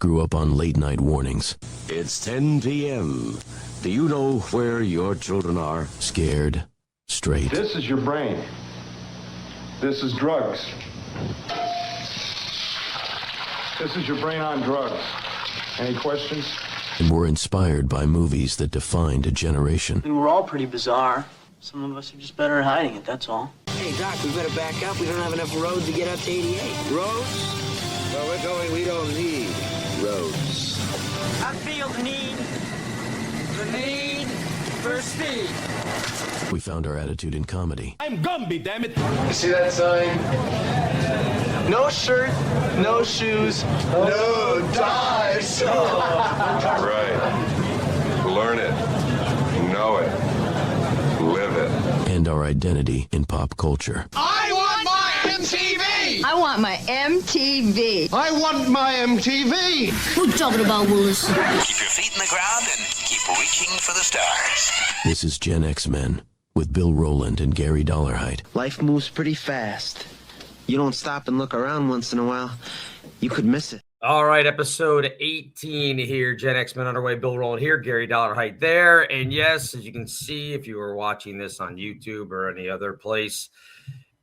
grew up on late-night warnings. It's 10 p.m. Do you know where your children are? Scared, straight. This is your brain. This is drugs. This is your brain on drugs. Any questions? And were inspired by movies that defined a generation. We were all pretty bizarre. Some of us are just better at hiding it, that's all. Hey, Doc, we better back up. We don't have enough road to get up to 88. Roads? Where we're going, we don't need roads. I feel the need for speed. We found our attitude in comedy. I'm Gumby, damn it! You see that sign? No shirt, no shoes. No dice. Right. Learn it. Know it. Live it. And our identity in pop culture. I want my MTV! I want my MTV. I want my MTV. What you talking about, Willis? Keep your feet in the ground and keep reaching for the stars. This is Gen X Men with Bill Rowland and Gary Dollarhide. Life moves pretty fast. You don't stop and look around once in a while, you could miss it. All right, episode 18 here. Gen X Men underway. Bill Rowland here. Gary Dollarhide there. And yes, as you can see, if you were watching this on YouTube or any other place,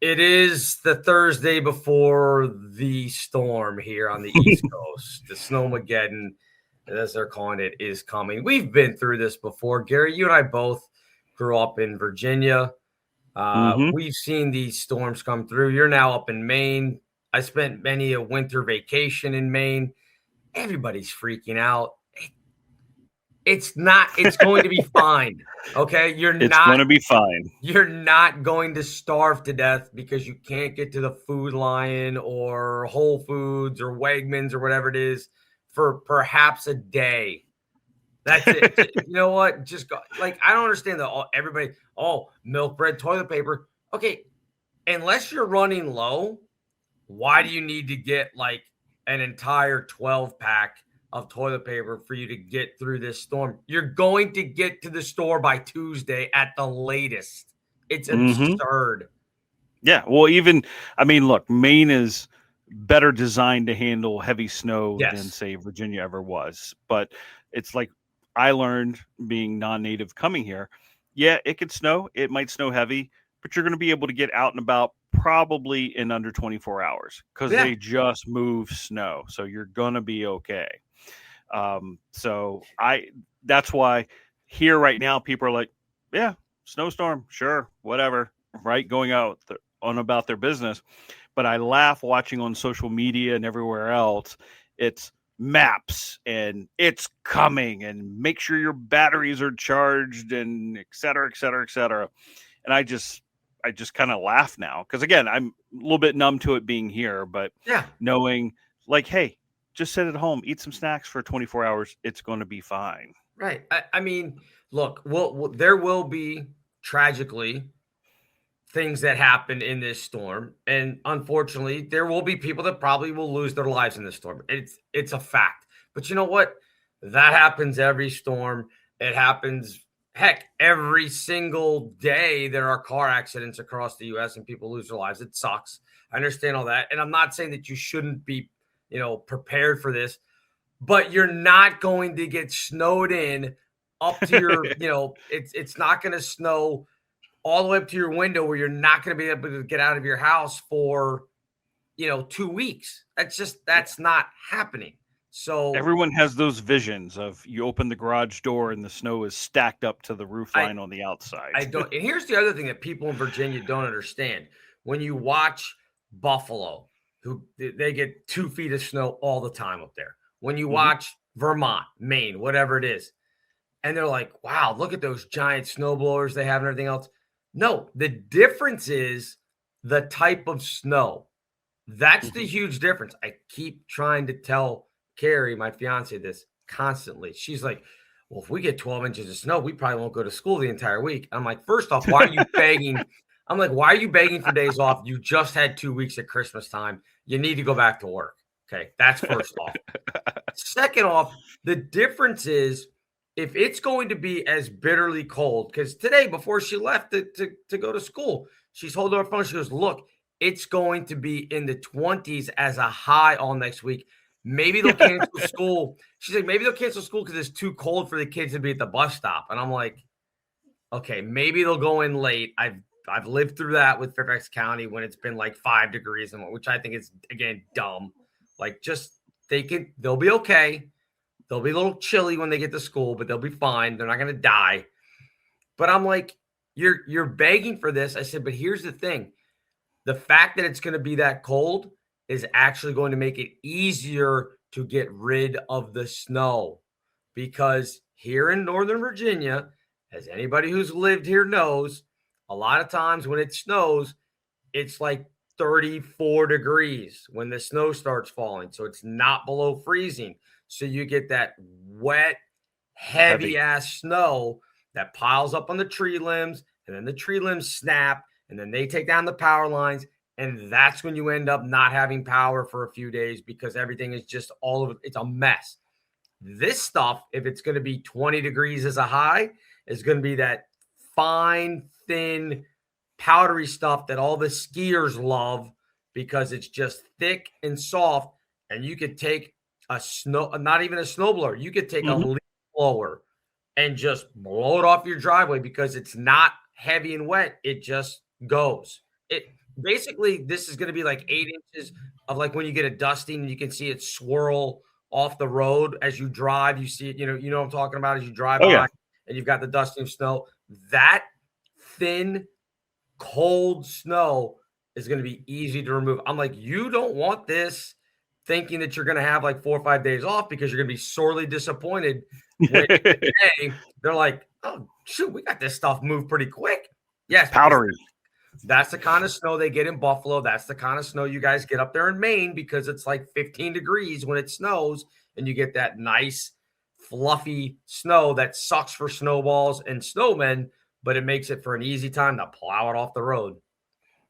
it is the Thursday before the storm here on the East Coast. The Snowmageddon, as they're calling it, is coming. We've been through this before. Gary, you and I both grew up in Virginia. We've seen these storms come through. You're now up in Maine. I spent many a winter vacation in Maine. Everybody's freaking out. It's going to be fine. Okay. It's going to be fine. You're not going to starve to death because you can't get to the Food Lion or Whole Foods or Wegmans or whatever it is for perhaps a day. That's it. You know what? Just go. Like, I don't understand everybody, milk, bread, toilet paper. Okay. Unless you're running low, why do you need to get like an entire 12-pack of toilet paper for you to get through this storm? You're going to get to the store by Tuesday at the latest. It's absurd. Yeah. Well, look, Maine is better designed to handle heavy snow than, say, Virginia ever was. But it's like I learned being non-native coming here. Yeah, it could snow. It might snow heavy, but you're going to be able to get out and about probably in under 24 hours because they just move snow. So you're going to be okay. That's why here right now, people are like, yeah, snowstorm, sure, whatever, right? Going out on about their business. But I laugh watching on social media and everywhere else. It's maps and it's coming and make sure your batteries are charged and et cetera, et cetera, et cetera. And I just kind of laugh now because, again, I'm a little bit numb to it being here, but knowing like, hey, just sit at home, eat some snacks for 24 hours. It's going to be fine. Right. I mean, look, there will be tragically things that happen in this storm. And unfortunately, there will be people that probably will lose their lives in this storm. It's a fact. But you know what? That happens every storm. It happens. Heck, every single day there are car accidents across the U.S. and people lose their lives. It sucks. I understand all that. And I'm not saying that you shouldn't be, prepared for this, but you're not going to get snowed in up to your, it's not going to snow all the way up to your window where you're not going to be able to get out of your house for, 2 weeks. That's not happening. So everyone has those visions of you open the garage door and the snow is stacked up to the roof line on the outside. I don't. And here's the other thing that people in Virginia don't understand. When you watch Buffalo, they get 2 feet of snow all the time up there. When you watch Vermont, Maine, whatever it is, and they're like, wow, look at those giant snow blowers they have and everything else. No, the difference is the type of snow. That's the huge difference. I keep trying to tell Carrie, my fiance, this constantly. She's like, well, if we get 12 inches of snow, we probably won't go to school the entire week. I'm like, first off, why are you begging? I'm like, why are you begging for days off? You just had 2 weeks at Christmas time. You need to go back to work. Okay, that's first off. Second off, the difference is if it's going to be as bitterly cold, because today before she left to go to school, she's holding her phone. She goes, look, it's going to be in the 20s as a high all next week. maybe they'll cancel school. She's like, maybe they'll cancel school because it's too cold for the kids to be at the bus stop. And I'm like, okay, maybe they'll go in late. I've lived through that with Fairfax County when it's been like 5 degrees, which I think is, again, dumb. Like, just they'll be okay. They'll be a little chilly when they get to school, but they'll be fine. They're not going to die. But I'm like, you're begging for this. I said, but here's the thing. The fact that it's going to be that cold is actually going to make it easier to get rid of the snow. Because here in Northern Virginia, as anybody who's lived here knows, a lot of times when it snows, it's like 34 degrees when the snow starts falling. So it's not below freezing. So you get that wet, heavy ass snow that piles up on the tree limbs, and then the tree limbs snap, and then they take down the power lines. And that's when you end up not having power for a few days because everything is just all of it. It's a mess. This stuff, if it's going to be 20 degrees as a high, is going to be that fine, thin, powdery stuff that all the skiers love because it's just thick and soft. And you could take not even a snowblower. You could take a leaf blower and just blow it off your driveway because it's not heavy and wet. It just goes. Basically, this is going to be like 8 inches of like when you get a dusting and you can see it swirl off the road as you drive. You see it, you know what I'm talking about as you drive by and you've got the dusting of snow. That thin, cold snow is going to be easy to remove. I'm like, you don't want this thinking that you're going to have like 4 or 5 days off because you're going to be sorely disappointed. When today, they're like, oh, shoot, we got this stuff moved pretty quick. Yes. Powdery. That's the kind of snow they get in Buffalo. That's the kind of snow you guys get up there in Maine because it's like 15 degrees when it snows and you get that nice, fluffy snow that sucks for snowballs and snowmen, but it makes it for an easy time to plow it off the road.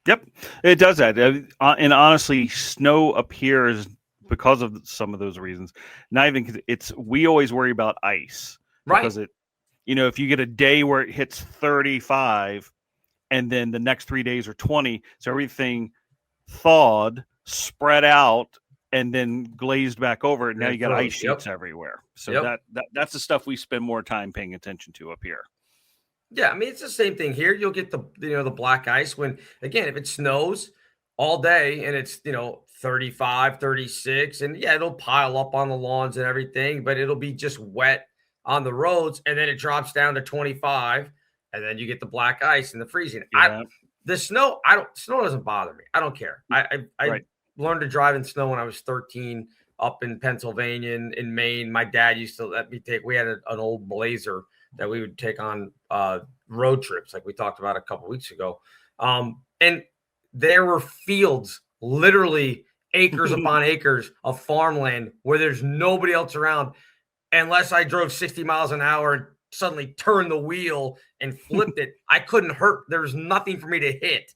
Yep, it does that. And honestly, snow appears because of some of those reasons. Not even we always worry about ice. Right. Because if you get a day where it hits 35 and then the next 3 days are 20, so everything thawed, spread out, and then glazed back over. And now you got ice sheets everywhere. So that's the stuff we spend more time paying attention to up here. Yeah, I mean, it's the same thing here. You'll get the black ice when, again, if it snows all day and it's, 35, 36, and it'll pile up on the lawns and everything, but it'll be just wet on the roads. And then it drops down to 25. And then you get the black ice and the freezing. Yeah. Snow doesn't bother me. I don't care. I learned to drive in snow when I was 13 up in Pennsylvania and in Maine. My dad used to let me we had an old Blazer that we would take on road trips like we talked about a couple weeks ago. And there were fields, literally acres upon acres of farmland where there's nobody else around unless I drove 60 miles an hour and suddenly turned the wheel and flipped it. I couldn't hurt. There was nothing for me to hit.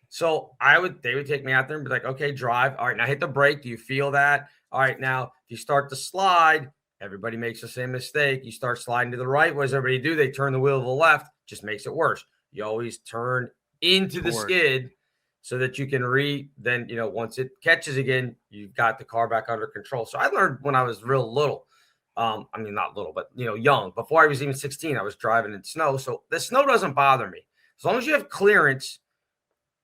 So they would take me out there and be like, okay, drive. All right, now hit the brake. Do you feel that? All right, now if you start to slide, everybody makes the same mistake. You start sliding to the right. What does everybody do? They turn the wheel to the left. Just makes it worse. You always turn into the skid so that you can once it catches again, you've got the car back under control. So I learned when I was real little. Not little, but young. Before I was even 16, I was driving in snow. So the snow doesn't bother me. As long as you have clearance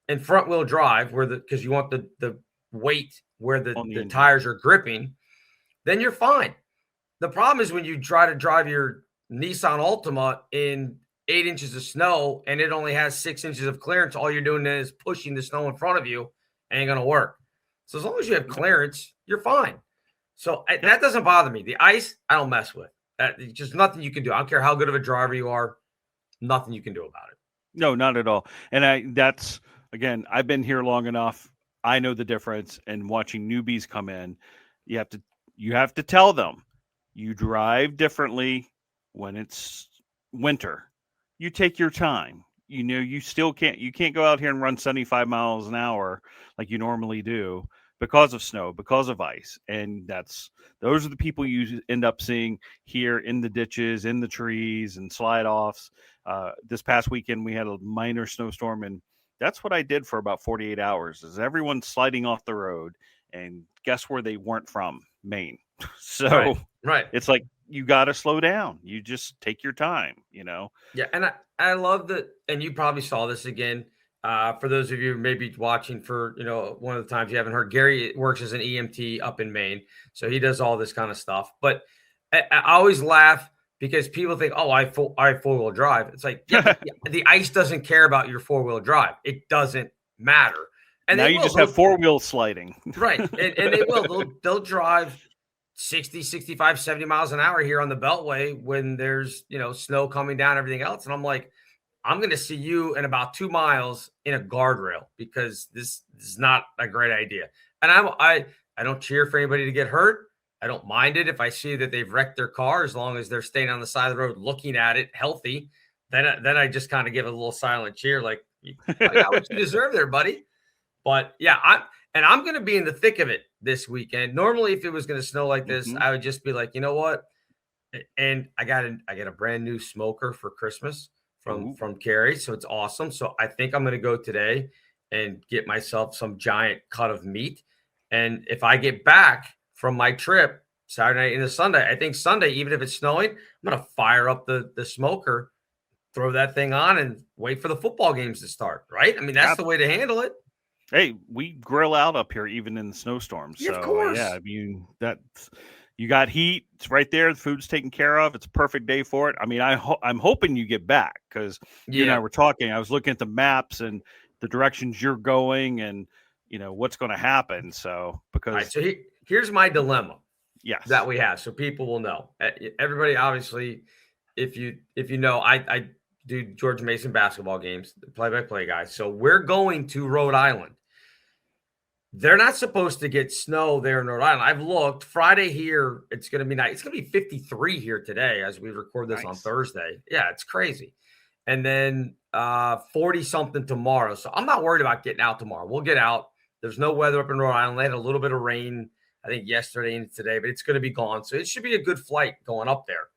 and front wheel drive because you want the weight where the tires are gripping, then you're fine. The problem is when you try to drive your Nissan Altima in 8 inches of snow and it only has 6 inches of clearance, all you're doing is pushing the snow in front of you. Ain't going to work. So as long as you have clearance, you're fine. So that doesn't bother me. The ice, I don't mess with. Just nothing you can do. I don't care how good of a driver you are. Nothing you can do about it. No, not at all. And I've been here long enough. I know the difference. And watching newbies come in, you have to tell them you drive differently when it's winter. You take your time. You still can't go out here and run 75 miles an hour like you normally do. Because of snow, because of ice. And those are the people you end up seeing here in the ditches, in the trees, and slide offs. This past weekend, we had a minor snowstorm, and that's what I did for about 48 hours, is everyone sliding off the road. And guess where they weren't from? Maine. So Right. it's like you got to slow down. You just take your time, Yeah, and I love that, and you probably saw this again. For those of you who may be watching for, one of the times you haven't heard, Gary works as an EMT up in Maine. So he does all this kind of stuff. But I always laugh because people think, oh, I have four-wheel drive. It's like, the ice doesn't care about your four-wheel drive. It doesn't matter. And now you just have four-wheel sliding. Right. And they will. They'll drive 60, 65, 70 miles an hour here on the Beltway when there's, snow coming down, everything else. And I'm like, I'm going to see you in about 2 miles in a guardrail because this is not a great idea. And I don't cheer for anybody to get hurt. I don't mind it if I see that they've wrecked their car, as long as they're staying on the side of the road looking at it healthy. Then I just kind of give a little silent cheer, like, I got what you deserve there, buddy. But yeah, I'm going to be in the thick of it this weekend. Normally, if it was going to snow like this, I would just be like, you know what? And I got a brand new smoker for Christmas from Carrie, so it's awesome. So I think I'm going to go today and get myself some giant cut of meat. And if I get back from my trip Saturday night into Sunday, I think Sunday, even if it's snowing, I'm going to fire up the smoker, throw that thing on, and wait for the football games to start. Right? I mean, that's the way to handle it. Hey, we grill out up here even in the snowstorms. Yeah, so, of course. Yeah, I mean, you got heat. It's right there. The food's taken care of. It's a perfect day for it. I mean, I'm hoping you get back because you and I were talking. I was looking at the maps and the directions you're going and, what's going to happen. So, because. So here's my dilemma. Yes. That we have. So people will know. Everybody, obviously, if you know, I do George Mason basketball games, play-by-play guy. So we're going to Rhode Island. They're not supposed to get snow there in Rhode Island. I've looked. Friday here, it's going to be nice. It's going to be 53 here today as we record this on Thursday. Yeah, it's crazy. And then 40-something tomorrow. So I'm not worried about getting out tomorrow. We'll get out. There's no weather up in Rhode Island. They had a little bit of rain, I think, yesterday and today, but it's going to be gone. So it should be a good flight going up there.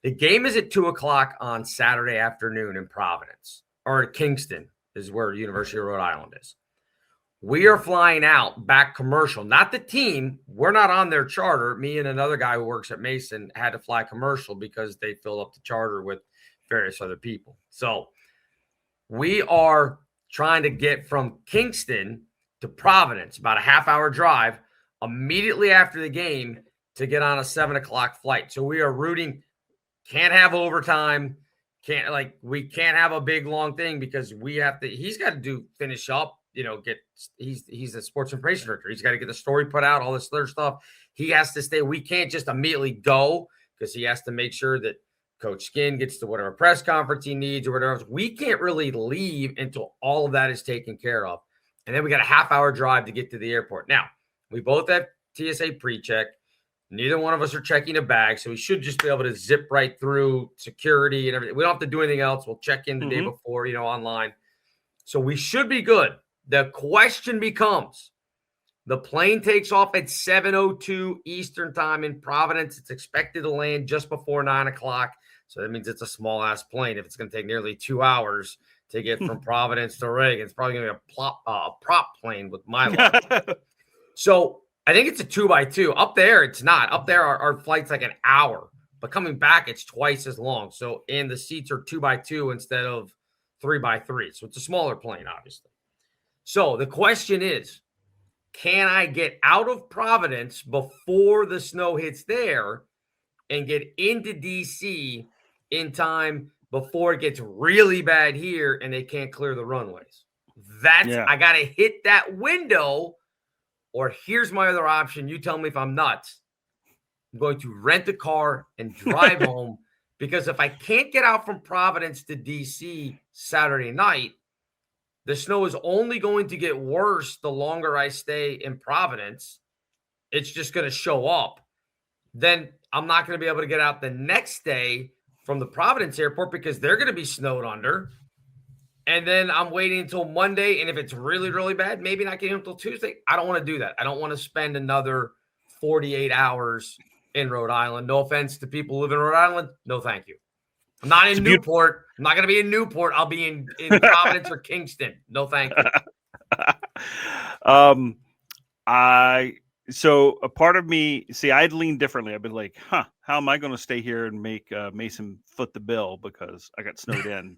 The game is at 2 o'clock on Saturday afternoon in Providence, or Kingston is where University of Rhode Island is. We are flying out back commercial, not the team. We're not on their charter. Me and another guy who works at Mason had to fly commercial because they filled up the charter with various other people. So we are trying to get from Kingston to Providence, about a half-hour drive, immediately after the game to get on a 7 o'clock flight. So we are rooting. Can't have overtime. We can't have a big long thing because he's got to finish up, he's a sports information director. He's got to get the story put out, all this other stuff. He has to stay. We can't just immediately go because he has to make sure that Coach Skin gets to whatever press conference he needs or whatever else. We can't really leave until all of that is taken care of. And then we got a half-hour drive to get to the airport. Now, we both have TSA pre-check. Neither one of us are checking a bag, so we should just be able to zip right through security and everything. We don't have to do anything else. We'll check in the day before, online. So we should be good. The question becomes, the plane takes off at 7:02 Eastern time in Providence. It's expected to land just before 9 o'clock. So that means it's a small-ass plane. If it's going to take nearly 2 hours to get from Providence to Reagan, it's probably going to be a prop plane with my luck. So I think it's a 2x2. Up there, it's not. Up there, our flight's like an hour. But coming back, it's twice as long. So, and the seats are 2x2 instead of 3x3. So it's a smaller plane, obviously. So the question is, can I get out of Providence before the snow hits there and get into D.C. in time before it gets really bad here and they can't clear the runways? I got to hit that window. Or here's my other option. You tell me if I'm nuts. I'm going to rent a car and drive home because if I can't get out from Providence to D.C. Saturday night, the snow is only going to get worse the longer I stay in Providence. It's just going to show up. Then I'm not going to be able to get out the next day from the Providence airport because they're going to be snowed under. And then I'm waiting until Monday. And if it's really, really bad, maybe not getting until Tuesday. I don't want to do that. I don't want to spend another 48 hours in Rhode Island. No offense to people who live in Rhode Island. No, thank you. I'm not in Newport. I'm not going to be in Newport. I'll be in Providence or Kingston. No, thank you. So a part of me, see, I'd lean differently. I'd be like, how am I going to stay here and make Mason foot the bill because I got snowed in?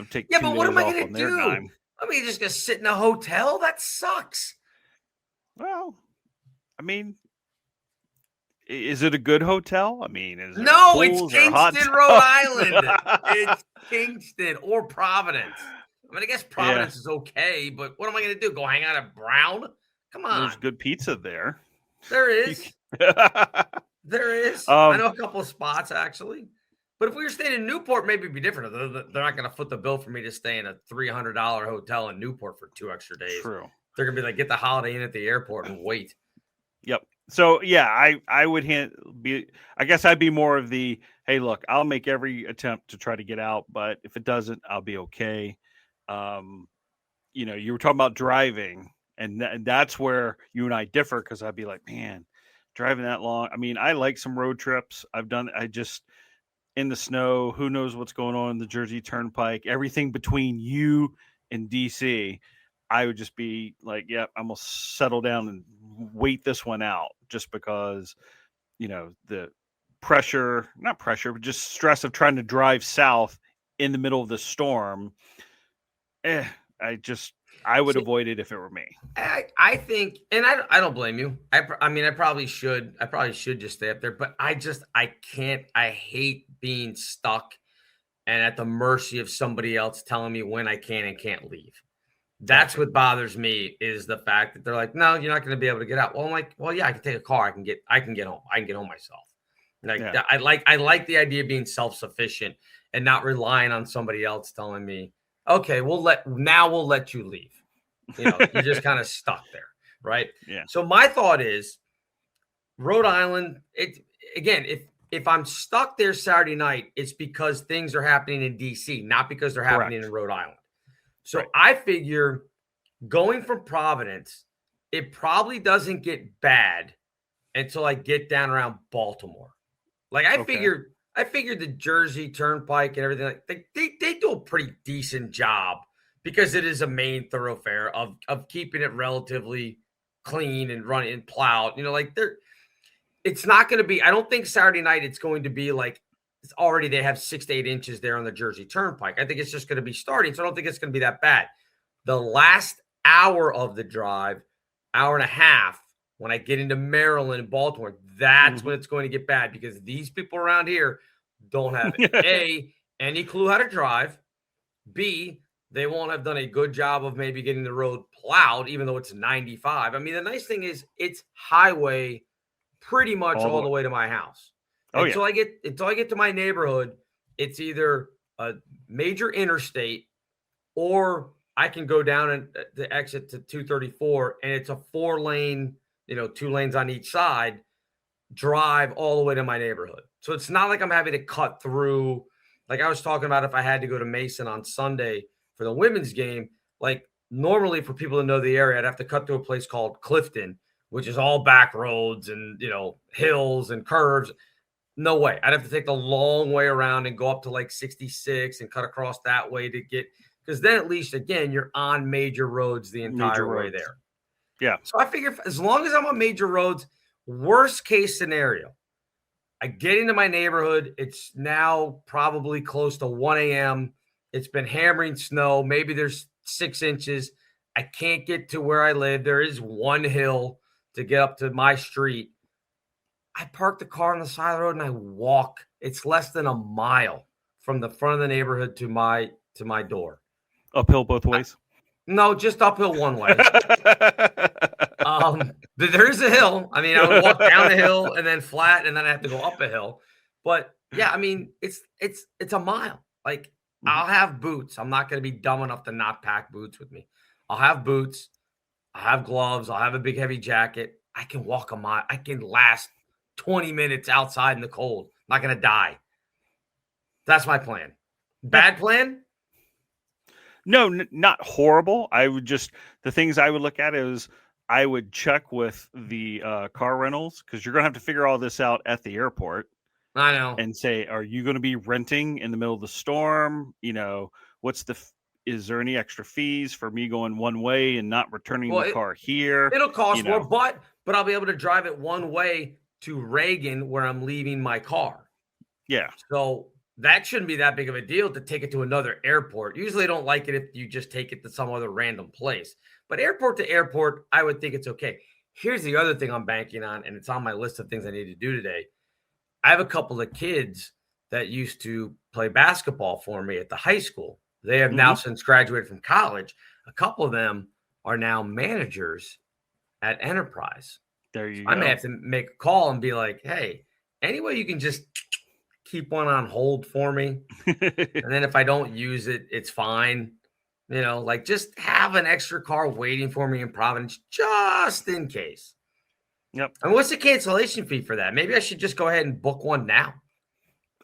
Take Yeah, 2 but what days am I off going on to their do? dime. I mean, just going to sit in a hotel? That sucks. Well, I mean, is it a good hotel? I mean, is there No, it's pools or hot Kingston, tubs? Rhode Island. It's Kingston or Providence. I mean, I guess Providence is okay, but what am I going to do? Go hang out at Brown? Come on. There's good pizza there. There is. There is. I know a couple of spots, actually. But if we were staying in Newport, maybe it'd be different. They're not going to foot the bill for me to stay in a $300 hotel in Newport for 2 extra days. True. They're going to be like, get the Holiday Inn at the airport and wait. Yep. So yeah, I would I guess I'd be more of the, hey, look, I'll make every attempt to try to get out, but if it doesn't, I'll be okay. You were talking about driving, and that's where you and I differ, because I'd be like, man, driving that long. I mean, I like some road trips. I just in the snow, who knows what's going on in the Jersey Turnpike, everything between you and DC. I would just be like, yeah, I'm going to settle down and wait this one out, just because, the not pressure, but just stress of trying to drive south in the middle of the storm. I would avoid it if it were me. I think, and I don't blame you. I mean, I probably should just stay up there, but I can't. I hate being stuck and at the mercy of somebody else telling me when I can and can't leave. That's what bothers me, is the fact that they're like, no, you're not going to be able to get out. Well, I'm like, well, yeah, I can take a car. I can get home. I can get home myself. I like the idea of being self-sufficient and not relying on somebody else telling me, okay, we'll let you leave. You're just kind of stuck there, right? Yeah. So my thought is, Rhode Island. If I'm stuck there Saturday night, it's because things are happening in DC, not because they're happening in Rhode Island. So I figure going from Providence, it probably doesn't get bad until I get down around Baltimore. Like I figured the Jersey Turnpike and everything, like they do a pretty decent job, because it is a main thoroughfare of keeping it relatively clean and running and plowed. It's not going to be, I don't think Saturday night it's going to be like, it's already, they have 6 to 8 inches there on the Jersey Turnpike. I think it's just going to be starting. So I don't think it's going to be that bad. The last hour of the drive, hour and a half, when I get into Maryland and Baltimore, that's when it's going to get bad, because these people around here don't have A, any clue how to drive. B, they won't have done a good job of maybe getting the road plowed, even though it's 95. I mean, the nice thing is it's highway pretty much all the way to my house. Until I get to my neighborhood, it's either a major interstate, or I can go down and the exit to 234, and it's a 4-lane, 2 lanes on each side, drive all the way to my neighborhood. So it's not like I'm having to cut through. Like I was talking about, if I had to go to Mason on Sunday for the women's game, like normally for people to know the area, I'd have to cut through a place called Clifton, which is all back roads and, hills and curves. No way. I'd have to take the long way around and go up to like 66 and cut across that way to get, because then at least, again, you're on major roads the entire way there. Yeah. So I figure as long as I'm on major roads, worst case scenario, I get into my neighborhood. It's now probably close to 1 a.m. It's been hammering snow. Maybe there's 6 inches. I can't get to where I live. There is one hill to get up to my street. I park the car on the side of the road and I walk. It's less than a mile from the front of the neighborhood to my door. Uphill both ways? No, just uphill one way. There is a hill. I mean, I would walk down the hill and then flat, and then I have to go up a hill. But yeah, I mean, it's a mile. Like I'll have boots. I'm not going to be dumb enough to not pack boots with me. I'll have boots. I'll have gloves. I'll have a big heavy jacket. I can walk a mile. I can last 20 minutes outside in the cold. I'm not going to die. That's my plan. Bad plan? No, not horrible. I would the things I would look at is I would check with the car rentals, because you're going to have to figure all this out at the airport. I know. And say, are you going to be renting in the middle of the storm? Is there any extra fees for me going one way and not returning the car here? It'll cost more, but I'll be able to drive it one way to Reagan where I'm leaving my car. Yeah. So that shouldn't be that big of a deal to take it to another airport. Usually I don't like it if you just take it to some other random place. But airport to airport, I would think it's okay. Here's the other thing I'm banking on, and it's on my list of things I need to do today. I have a couple of kids that used to play basketball for me at the high school. They have now since graduated from college. A couple of them are now managers at Enterprise. There you go. I may have to make a call and be like, hey, any way you can just keep one on hold for me? And then if I don't use it, it's fine. You know, like just have an extra car waiting for me in Providence just in case. Yep. And what's the cancellation fee for that? Maybe I should just go ahead and book one now.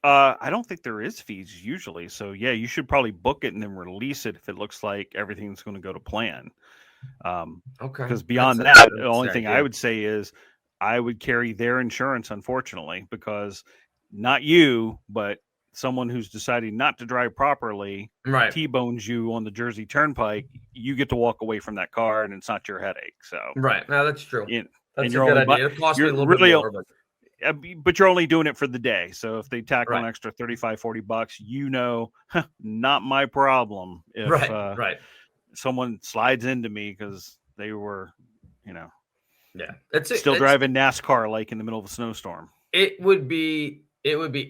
I don't think there is fees usually. So yeah, you should probably book it and then release it if it looks like everything's going to go to plan. Okay. Because beyond that, the only thing I would say is I would carry their insurance, unfortunately, because not you, but someone who's deciding not to drive properly, right, T-bones you on the Jersey Turnpike, you get to walk away from that car and it's not your headache. So right. No, that's true. That's a good idea. It costs me a little bit more, but you're only doing it for the day. So if they tack on extra $35-$40, not my problem. If right. someone slides into me because they were, it's still driving NASCAR like in the middle of a snowstorm. It would be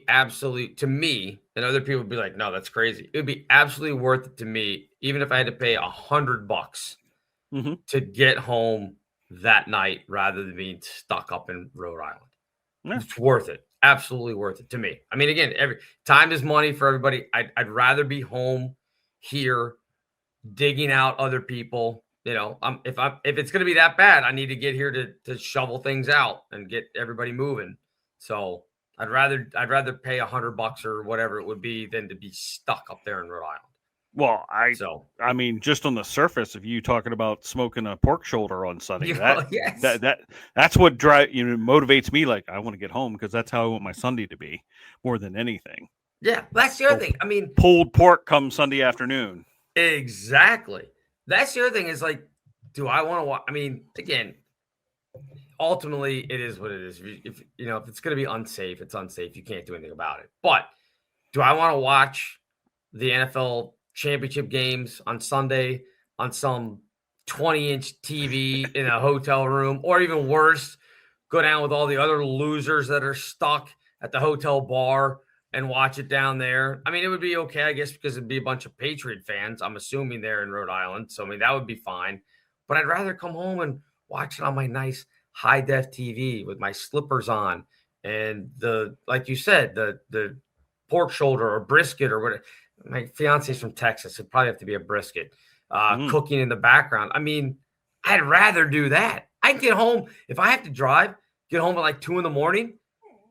absolute to me, and other people would be like, no, that's crazy. It would be absolutely worth it to me, even if I had to pay $100 to get home that night rather than being stuck up in Rhode Island. Yeah. It's worth it. Absolutely worth it to me. I mean, again, every time is money for everybody. I'd rather be home here digging out other people. If it's going to be that bad, I need to get here to shovel things out and get everybody moving. So I'd rather pay $100 or whatever it would be than to be stuck up there in Rhode Island. Well, I mean, just on the surface of you talking about smoking a pork shoulder on Sunday, that's what motivates me. Like, I want to get home because that's how I want my Sunday to be more than anything. Yeah, that's the other thing. I mean, pulled pork comes Sunday afternoon. Exactly. That's the other thing is like, do I want to watch? I mean, again, ultimately, it is what it is. If it's going to be unsafe, it's unsafe. You can't do anything about it. But do I want to watch the NFL championship games on Sunday on some 20-inch TV in a hotel room, or even worse, go down with all the other losers that are stuck at the hotel bar and watch it down there? I mean, it would be okay, I guess, because it'd be a bunch of Patriot fans, I'm assuming, there in Rhode Island. So, I mean, that would be fine. But I'd rather come home and watch it on my nice high-def TV with my slippers on and like you said, the pork shoulder or brisket or whatever. My fiance's from Texas. It'd probably have to be a brisket cooking in the background. I mean, I'd rather do that. I can get home. If I have to drive, get home at like 2 a.m.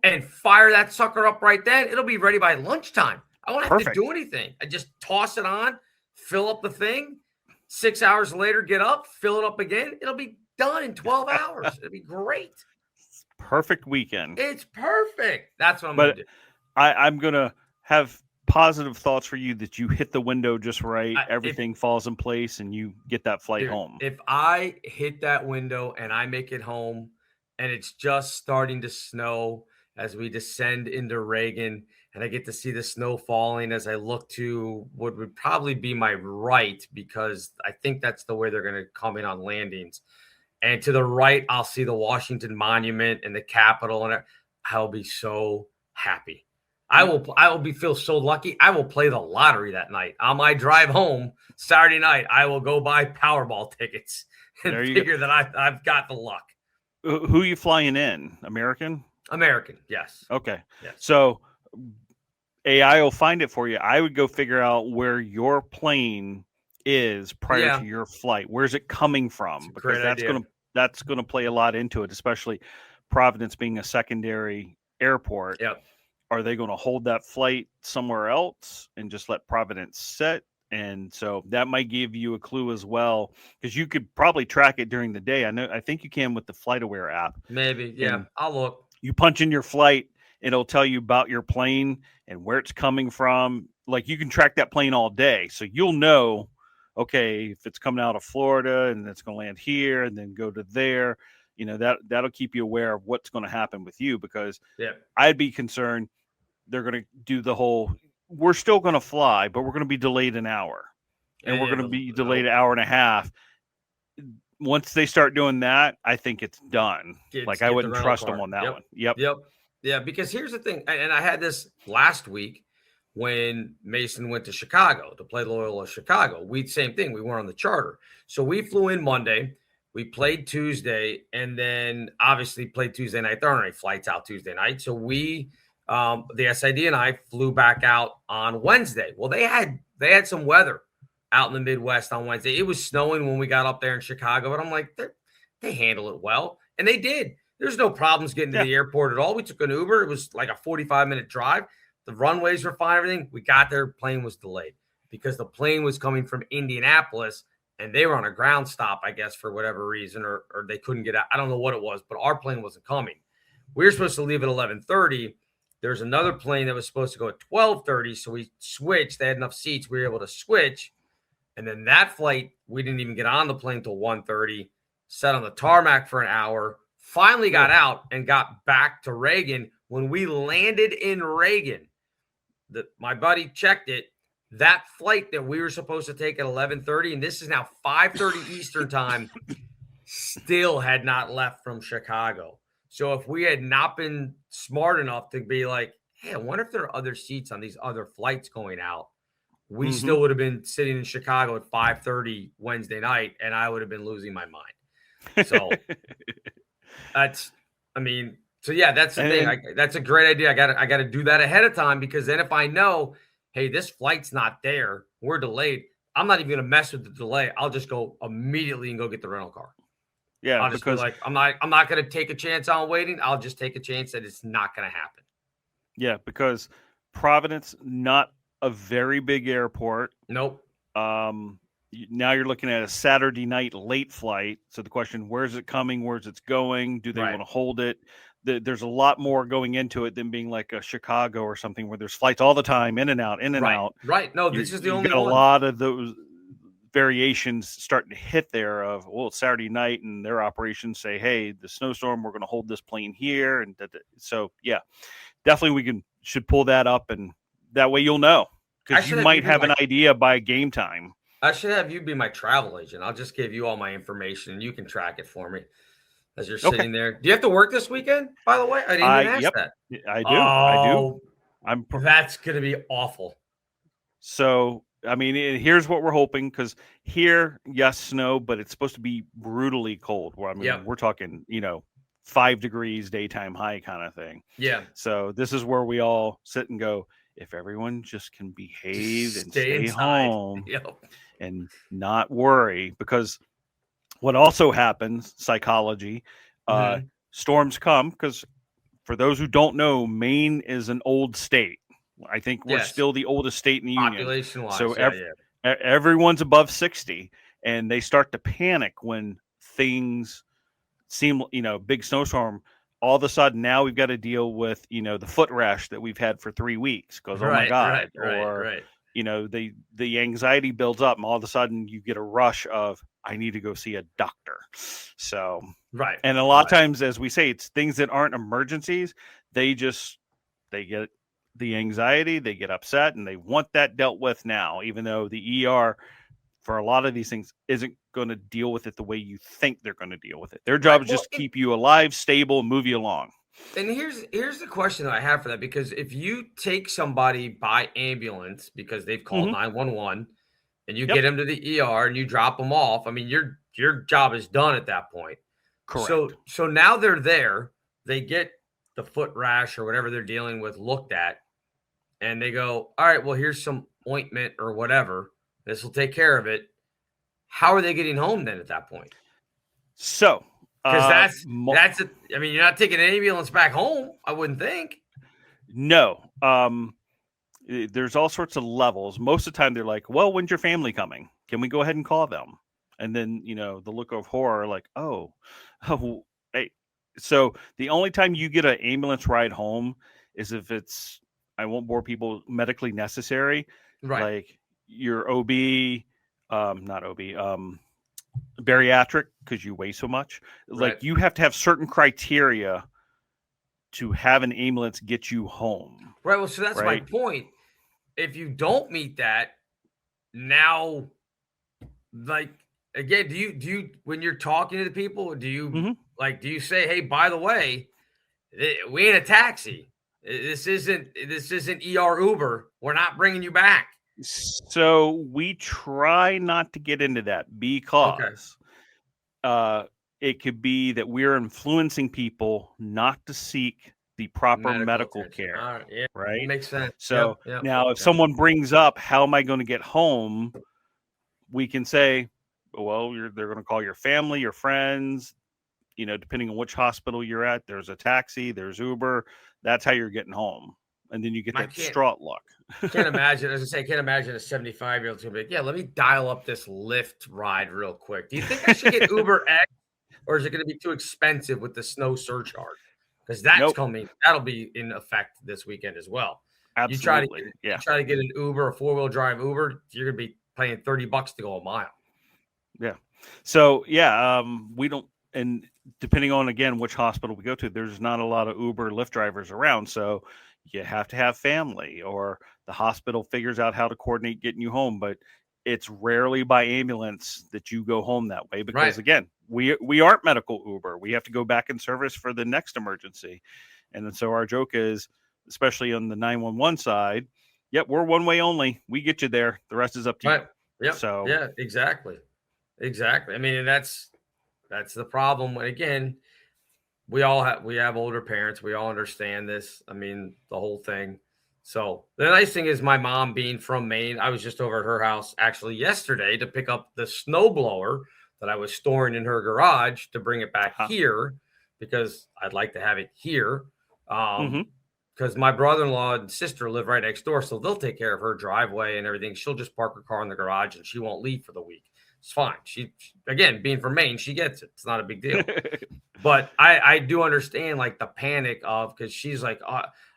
and fire that sucker up right then. It'll be ready by lunchtime. I won't have to do anything. I just toss it on, fill up the thing. 6 hours later, get up, fill it up again. It'll be done in 12 hours. It'll be great. Perfect weekend. It's perfect. That's what I'm going to do. I'm going to have positive thoughts for you that you hit the window just right. Everything falls in place and you get that flight home. If I hit that window and I make it home and it's just starting to snow as we descend into Reagan and I get to see the snow falling as I look to what would probably be my right, because I think that's the way they're going to come in on landings. And to the right, I'll see the Washington Monument and the Capitol, and I'll be so happy. I will feel so lucky. I will play the lottery that night. On my drive home Saturday night, I will go buy Powerball tickets and figure that I've got the luck. Who are you flying in? American? American, yes. Okay. Yes. So AI will find it for you. I would go figure out where your plane is prior to your flight. Where's it coming from? Because that's gonna play a lot into it, especially Providence being a secondary airport. Yep. Are they going to hold that flight somewhere else and just let Providence set? And so that might give you a clue as well, because you could probably track it during the day. I think you can with the FlightAware app. Maybe. Yeah. And I'll look. You punch in your flight, it'll tell you about your plane and where it's coming from. Like, you can track that plane all day. So you'll know, okay, if it's coming out of Florida and it's going to land here and then go to there, that'll keep you aware of what's going to happen with you, because Yeah. I'd be concerned they're going to do the whole, we're still going to fly, but we're going to be delayed an hour, and we're going to be delayed an hour and a half. Once they start doing that, I think it's done. I wouldn't trust them on that one. Yep. Yeah, because here's the thing, and I had this last week when Mason went to Chicago to play Loyola Chicago. Same thing. We weren't on the charter. So we flew in Monday. We played Tuesday, and then obviously played Tuesday night. There aren't any flights out Tuesday night. So we, the SID and I, flew back out on Wednesday. Well, they had some weather out in the Midwest on Wednesday. It was snowing when we got up there in Chicago, but I'm like, they handle it well, and they did. There's no problems getting to the airport at all. We took an Uber. It was like a 45-minute drive. The runways were fine, everything. We got there, plane was delayed because the plane was coming from Indianapolis, and they were on a ground stop, I guess, for whatever reason, or they couldn't get out. I don't know what it was, but our plane wasn't coming. We were supposed to leave at 11:30. There's another plane that was supposed to go at 12:30, so we switched. They had enough seats. We were able to switch. And then that flight, we didn't even get on the plane till 1:30, sat on the tarmac for an hour, finally got out and got back to Reagan. When we landed in Reagan, my buddy checked it. That flight that we were supposed to take at 11:30, and this is now 5:30 Eastern time, still had not left from Chicago. So if we had not been smart enough to be like, hey, I wonder if there are other seats on these other flights going out, we still would have been sitting in Chicago at 5:30 Wednesday night, and I would have been losing my mind. So that's the thing. That's a great idea. I got to do that ahead of time, because then if I know, hey, this flight's not there, we're delayed, I'm not even going to mess with the delay. I'll just go immediately and go get the rental car. Yeah, I'll just be like, I'm not going to take a chance on waiting. I'll just take a chance that it's not going to happen. Yeah, because Providence, not a very big airport. Nope. Now you're looking at a Saturday night late flight. So the question, where's it coming? Where's it going? Do they want to hold it? There's a lot more going into it than being like a Chicago or something where there's flights all the time, in and out, out. Right. No, this is the only one. A lot of those variations starting to hit there of, well, it's Saturday night, and their operations say, hey, the snowstorm, we're going to hold this plane here. And so, yeah, definitely should pull that up, and that way you'll know, because you might have an idea by game time. I should have you be my travel agent. I'll just give you all my information, and you can track it for me as you're sitting there. Do you have to work this weekend, by the way? I didn't even ask that. I do. That's going to be awful. So, I mean, here's what we're hoping, because here, yes, snow, but it's supposed to be brutally cold. Well, I mean, we're talking, 5 degrees daytime high kind of thing. Yeah. So this is where we all sit and go, if everyone just can behave and stay inside. Home and not worry, because what also happens, psychology, storms come, because for those who don't know, Maine is an old state. I think we're still the oldest state in the union. Population-wise, so everyone's above 60, and they start to panic when things seem, big snowstorm. All of a sudden, now we've got to deal with, the foot rash that we've had for 3 weeks. Because, oh my God. The anxiety builds up, and all of a sudden you get a rush of, I need to go see a doctor. So, and a lot of times, as we say, it's things that aren't emergencies. They get the anxiety, they get upset, and they want that dealt with now, even though the ER for a lot of these things isn't going to deal with it the way you think they're going to deal with it. Their job is just to keep you alive, stable, and move you along. And here's the question that I have for that, because if you take somebody by ambulance because they've called 911 and you get them to the ER and you drop them off, I mean, your job is done at that point. Correct. So now they're there, they get the foot rash or whatever they're dealing with looked at, and they go, all right, well, here's some ointment or whatever. This will take care of it. How are they getting home then at that point? So, because you're not taking an ambulance back home, I wouldn't think. No. There's all sorts of levels. Most of the time they're like, well, when's your family coming? Can we go ahead and call them? And then, the look of horror, like, oh, hey. So the only time you get an ambulance ride home is if it's, I won't bore people, medically necessary. Right. Like your OB, not OB, bariatric because you weigh so much. Right. Like you have to have certain criteria to have an ambulance get you home. Right. Well, so that's my Right. point. If you don't meet that, now, like again, do you when you're talking to the people, do you Mhm. do you say, hey, by the way, we ain't a taxi. This isn't ER Uber. We're not bringing you back. So we try not to get into that because it could be that we're influencing people not to seek the proper medical attention. care. All right. Yeah, Right. makes sense. So Yep. now if someone brings up, how am I going to get home? We can say, well, they're going to call your family, your friends, depending on which hospital you're at, there's a taxi, there's Uber. That's how you're getting home. And then you get that distraught look. Can't imagine, as I say, can't imagine a 75-year-old's gonna be like, yeah, let me dial up this Lyft ride real quick. Do you think I should get Uber X, or is it going to be too expensive with the snow surcharge? Because that's coming. That'll be in effect this weekend as well. Absolutely. You try to get an Uber, a 4-wheel drive Uber, you're going to be paying $30 to go a mile. Yeah. So we don't, and depending on again which hospital we go to, there's not a lot of Uber, Lyft drivers around. So you have to have family, or the hospital figures out how to coordinate getting you home. But it's rarely by ambulance that you go home that way because again, we aren't medical Uber. We have to go back in service for the next emergency. And then so our joke is, especially on the 911 side, we're one way only. We get you there. The rest is up to you. Yep. So yeah, exactly. I mean, that's the problem. Again, we have older parents. We all understand this. I mean, the whole thing. So the nice thing is my mom being from Maine, I was just over at her house actually yesterday to pick up the snowblower that I was storing in her garage to bring it back here because I'd like to have it here. Because my brother-in-law and sister live right next door, so they'll take care of her driveway and everything. She'll just park her car in the garage and she won't leave for the week. It's fine. She again, being from Maine, she gets it. It's not a big deal. But I do understand like the panic of, because she's like,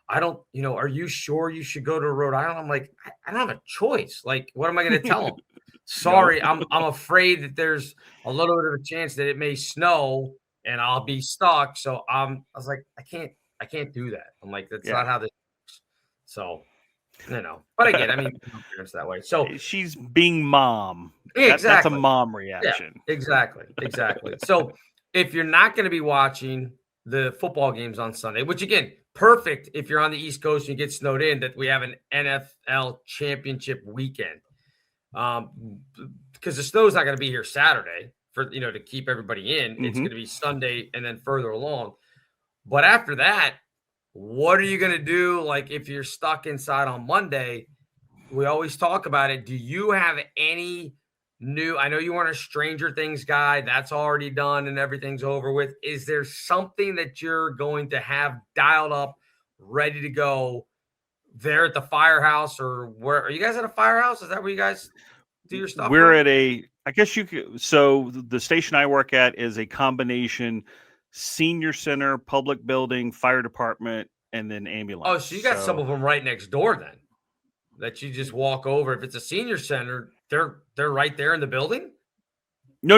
I don't, are you sure you should go to Rhode Island? I'm like, I don't have a choice. Like, what am I going to tell them? Sorry, I'm afraid that there's a little bit of a chance that it may snow and I'll be stuck. So I was like, I can't do that. I'm like, that's not how this works. So, but again, I mean, parents that way. So she's being mom. Exactly. That's a mom reaction. Yeah, exactly. So if you're not going to be watching the football games on Sunday, which again, perfect if you're on the East Coast and you get snowed in, that we have an NFL championship weekend. Because the snow's not going to be here Saturday for, to keep everybody in. It's going to be Sunday and then further along. But after that, what are you going to do? Like if you're stuck inside on Monday, we always talk about it. Do you have any new, I know you weren't a Stranger Things guy. That's already done and everything's over with. Is there something that you're going to have dialed up, ready to go there at the firehouse, or where are you guys at a firehouse? Is that where you guys do your stuff? We're at I guess you could, so the station I work at is a combination senior center, public building, fire department, and then ambulance. Oh, so you got some of them right next door then that you just walk over. If it's a senior center, they're right there in the building? No.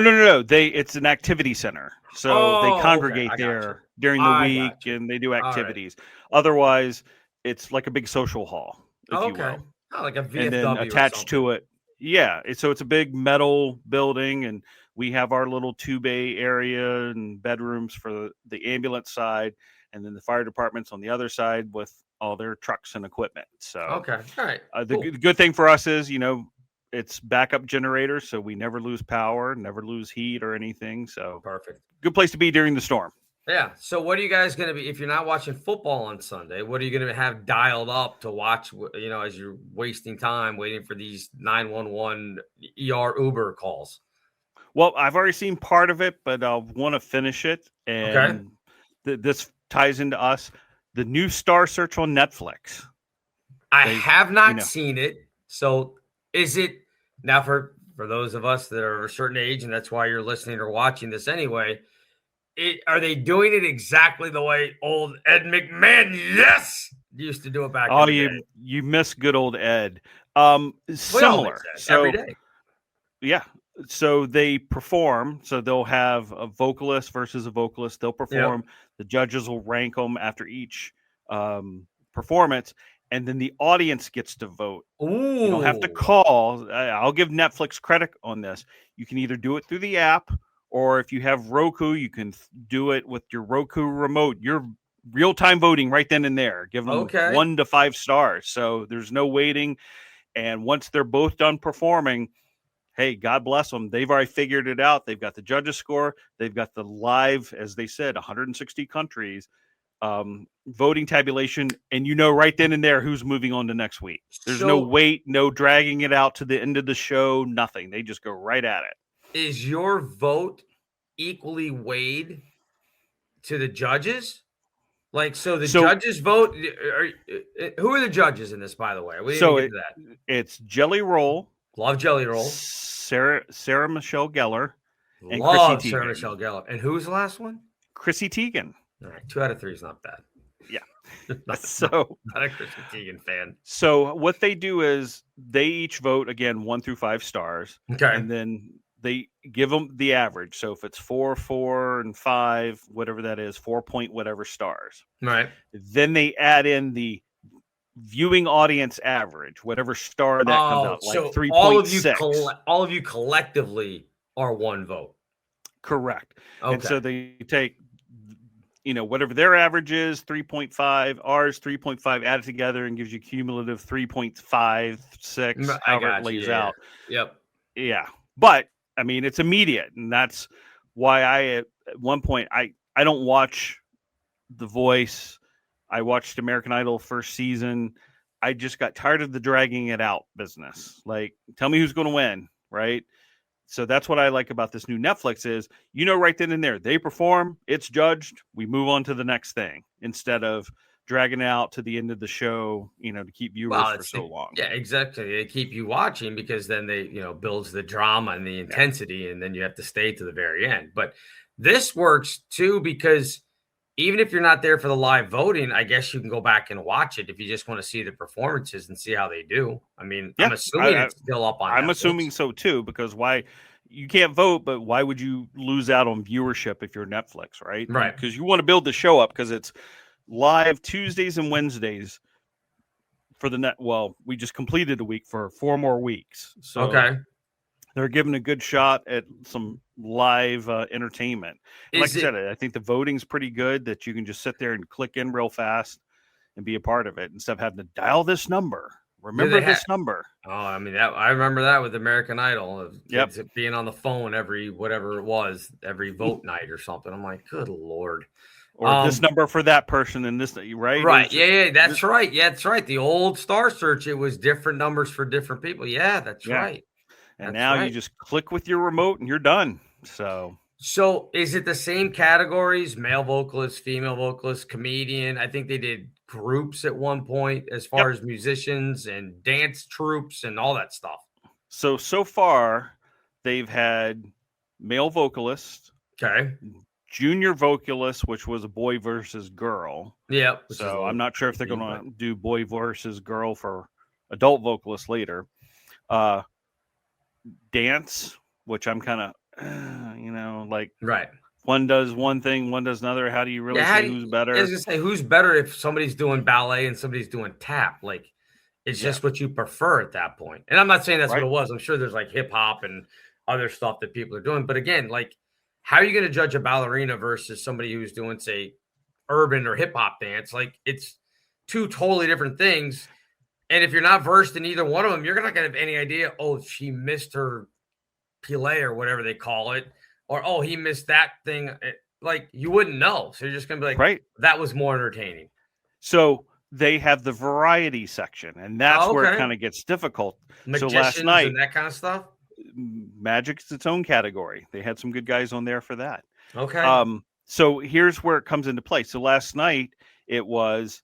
It's an activity center. So they congregate there during the week and they do activities. Right. Otherwise, it's like a big social hall, if you will. Oh, like a VFW and then attached to it. Yeah. So it's a big metal building, and we have our little 2-bay area and bedrooms for the ambulance side, and then the fire department's on the other side with all their trucks and equipment. So all right. The good thing for us is, it's backup generators, so we never lose power, never lose heat or anything. So perfect. Good place to be during the storm. Yeah. So what are you guys going to be, if you're not watching football on Sunday, what are you going to have dialed up to watch, as you're wasting time waiting for these 911 ER Uber calls? Well, I've already seen part of it, but I'll want to finish it. And this ties into us. The new Star Search on Netflix. I have not seen it. So is it now for those of us that are of a certain age, and that's why you're listening or watching this anyway, are they doing it exactly the way old Ed McMahon used to do it back in the day? You miss good old Ed. Similar. So, every day. Yeah. So they perform. So they'll have a vocalist versus a vocalist. They'll perform. The judges will rank them after each performance, and then the audience gets to vote. Ooh. You don't have to call. I'll give Netflix credit on this. You can either do it through the app, or if you have Roku, you can do it with your Roku remote. Your real-time voting right then and there. Give them 1 to 5 stars. So there's no waiting. And once they're both done performing, hey, God bless them. They've already figured it out. They've got the judges score. They've got the live, as they said, 160 countries voting tabulation. And you know right then and there who's moving on to next week. There's no wait, no dragging it out to the end of the show, nothing. They just go right at it. Is your vote equally weighed to the judges? Like, so the judges vote. Who are the judges in this, by the way? We didn't get to that. It's Jelly Roll. Love Jelly Roll. Sarah Michelle Gellar. And Love Chrissy Sarah Teigen. Michelle Gellar. And who's the last one? Chrissy Teigen. All right, 2 out of 3 is not bad. Yeah. not a Chrissy Teigen fan. So what they do is they each vote, again, 1 through 5 stars. Okay. And then they give them the average. So if it's 4, 4, and 5, whatever that is, 4 point whatever stars. Right. Then they add in the viewing audience average, whatever star that comes out, like so 3.6. all of you collectively are 1 vote. Correct. Okay. And so they take, whatever their average is, 3.5, ours 3.5, add it together and gives you cumulative 3.56, however it lays out. Yep. Yeah. But I mean, it's immediate. And that's why at one point, I don't watch The Voice. I watched American Idol first season. I just got tired of the dragging it out business. Like, tell me who's going to win, right? So that's what I like about this new Netflix is, right then and there, they perform, it's judged, we move on to the next thing instead of dragging it out to the end of the show, to keep viewers for so long. Yeah, exactly. They keep you watching because then they, builds the drama and the intensity, and then you have to stay to the very end. But this works too because even if you're not there for the live voting, I guess you can go back and watch it if you just want to see the performances and see how they do. I mean, I'm assuming it's still up on I'm Netflix. assuming so too, because you can't vote, but why would you lose out on viewership if you're Netflix, right? Right. Because you want to build the show up because it's live Tuesdays and Wednesdays for the net. Well, we just completed a week for 4 more weeks. So they're giving a good shot at some live entertainment. And like I said, I think the voting's pretty good that you can just sit there and click in real fast and be a part of it instead of having to dial this number. Remember this number. Oh, I mean, I remember that with American Idol. Yep. Being on the phone every vote night or something. I'm like, good Lord. Or this number for that person and this, right? Right. Yeah, that's right. Yeah, that's right. The old Star Search, it was different numbers for different people. Yeah, that's right. And now you just click with your remote and you're done. So is it the same categories? Male vocalist, female vocalist, comedian? I think they did groups at one point as far as musicians and dance troops and all that stuff. So far, they've had male vocalist. Okay. Junior vocalist, which was a boy versus girl. Yeah. So I'm not sure if they're going to do boy versus girl for adult vocalists later. Dance, which I'm kind of, right. One does one thing, one does another. How do you really say who's better? I was going to say, who's better if somebody's doing ballet and somebody's doing tap? Like, it's just what you prefer at that point. And I'm not saying that's what it was. I'm sure there's like hip hop and other stuff that people are doing. But again, like, how are you going to judge a ballerina versus somebody who's doing, say, urban or hip hop dance? Like, it's 2 totally different things. And if you're not versed in either one of them, you're not going to have any idea, she missed her Pile or whatever they call it. Or, he missed that thing. Like, you wouldn't know. So you're just going to be like, that was more entertaining. So they have the variety section, and that's where it kind of gets difficult. Magicians so last night, and that kind of stuff? Magic's its own category. They had some good guys on there for that. Okay. So here's where it comes into play. So last night, it was,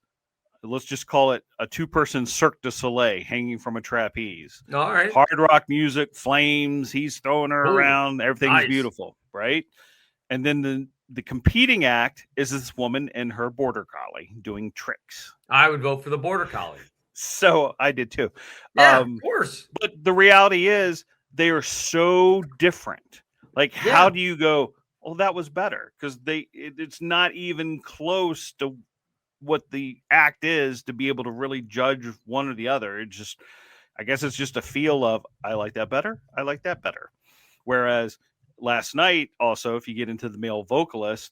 let's just call it a 2-person Cirque du Soleil hanging from a trapeze. All right. Hard rock music, flames, he's throwing her around. Everything's beautiful, right? And then the competing act is this woman and her border collie doing tricks. I would vote for the border collie. So I did too. Yeah, of course. But the reality is they are so different. Like, how do you go, oh, that was better? Because it's not even close to what the act is to be able to really judge one or the other. It just, I guess it's just a feel of, I like that better. I like that better. Whereas last night, also, if you get into the male vocalist,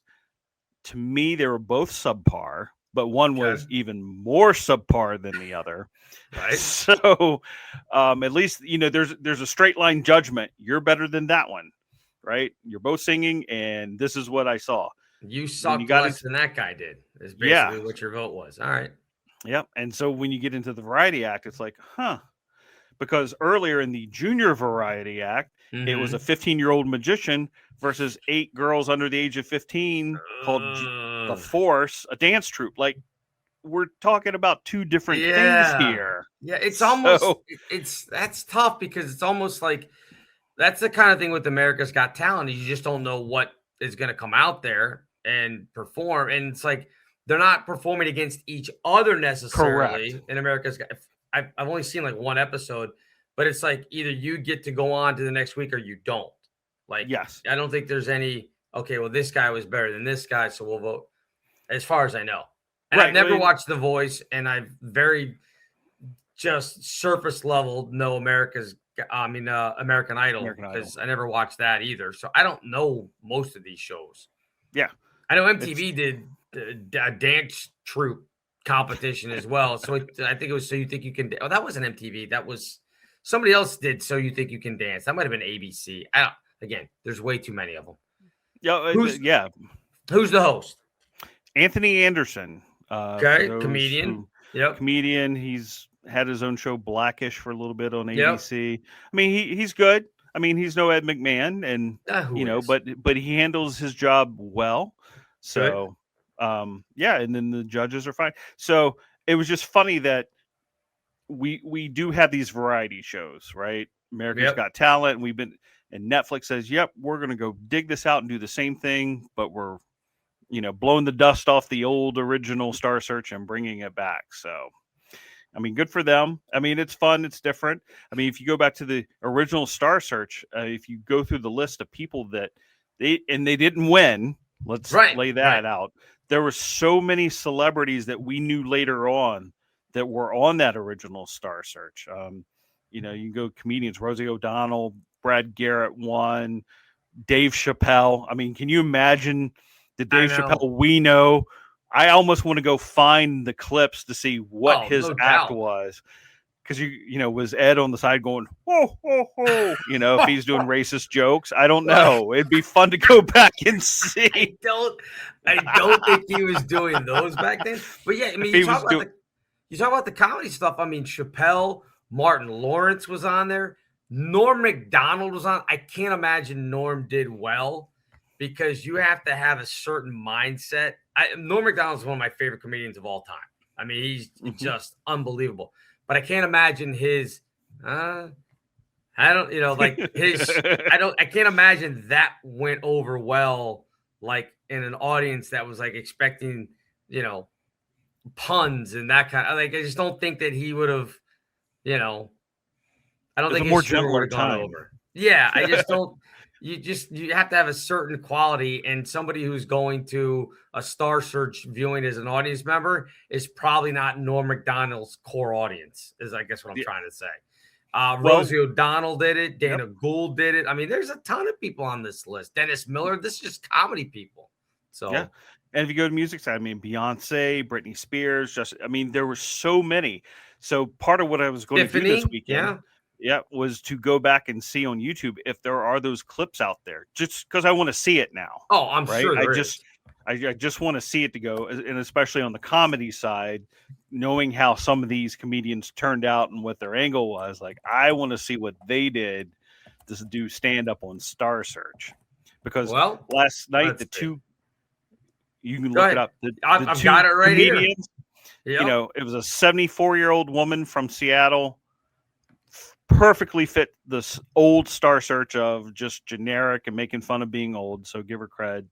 to me, they were both subpar, but one was even more subpar than the other. Right. So at least, there's a straight line judgment. You're better than that one, right? You're both singing, and this is what I saw. You sucked less than that guy did, is basically what your vote was. All right. Yep. And so when you get into the variety act, it's like, because earlier in the junior variety act, it was a 15-year-old magician versus 8 girls under the age of 15 called The Force, a dance troupe. Like, we're talking about 2 different things here. Yeah, it's almost that's tough because it's almost like that's the kind of thing with America's Got Talent is you just don't know what is going to come out there and perform. And it's like they're not performing against each other necessarily. Correct. In America's Got. I've only seen like one episode, but it's like either you get to go on to the next week or you don't. Like, yes, I don't think there's any, okay, well, this guy was better than this guy, so we'll vote, as far as I know. And I've never watched The Voice, and I've very just surface level know American Idol, because I never watched that either. So I don't know most of these shows. Yeah. I know MTV did a dance troupe competition as well. So I think it was So You Think You Can. Oh, that wasn't MTV. That was somebody else did So You Think You Can Dance. That might have been ABC. Again, there's way too many of them. Who's the host? Anthony Anderson. Comedian. Comedian. He's had his own show Blackish for a little bit on ABC. I mean, he's good. I mean, he's no Ed McMahon, and but he handles his job well. So and then the judges are fine. So it was just funny that we do have these variety shows, right? America's Got Talent. And Netflix says, yep, we're going to go dig this out and do the same thing, but we're, blowing the dust off the old original Star Search and bringing it back. So, I mean, good for them. I mean, it's fun. It's different. I mean, if you go back to the original Star Search, if you go through the list of people that they didn't win, let's lay that out. There were so many celebrities that we knew later on that were on that original Star Search. You can go comedians, Rosie O'Donnell, Brad Garrett won, Dave Chappelle. I mean, can you imagine the Dave Chappelle we know? I almost want to go find the clips to see what his act was. Because, was Ed on the side going, whoa, whoa, whoa, if he's doing racist jokes? I don't know. It'd be fun to go back and see. I don't think he was doing those back then. But yeah, I mean, you talk about the comedy stuff. I mean, Chappelle, Martin Lawrence was on there. Norm Macdonald was on. I can't imagine Norm did well because you have to have a certain mindset. Norm Macdonald is one of my favorite comedians of all time. I mean, he's just unbelievable. But I can't imagine his. I can't imagine that went over well, like in an audience that was like expecting, puns and that kind of. Like, I just don't think that he would have, I don't think more gentler time over. Yeah, I just don't. You have to have a certain quality, and somebody who's going to a Star Search viewing as an audience member is probably not Norm Macdonald's core audience. Is I guess what I'm trying to say. Rosie O'Donnell did it. Dana Gould did it. I mean, there's a ton of people on this list. Dennis Miller. This is just comedy people. So and if you go to music side, I mean, Beyonce, Britney Spears. There were so many. So part of what I was going to do this weekend. Was to go back and see on YouTube if there are those clips out there, just because I want to see it now. Oh, I'm sure I just want to see it to go, and especially on the comedy side, knowing how some of these comedians turned out and what their angle was. Like, I want to see what they did to do stand up on Star Search, because last night you can look it up. I've got it right here. It was a 74-year-old woman from Seattle. Perfectly fit this old Star Search of just generic and making fun of being old, so give her cred.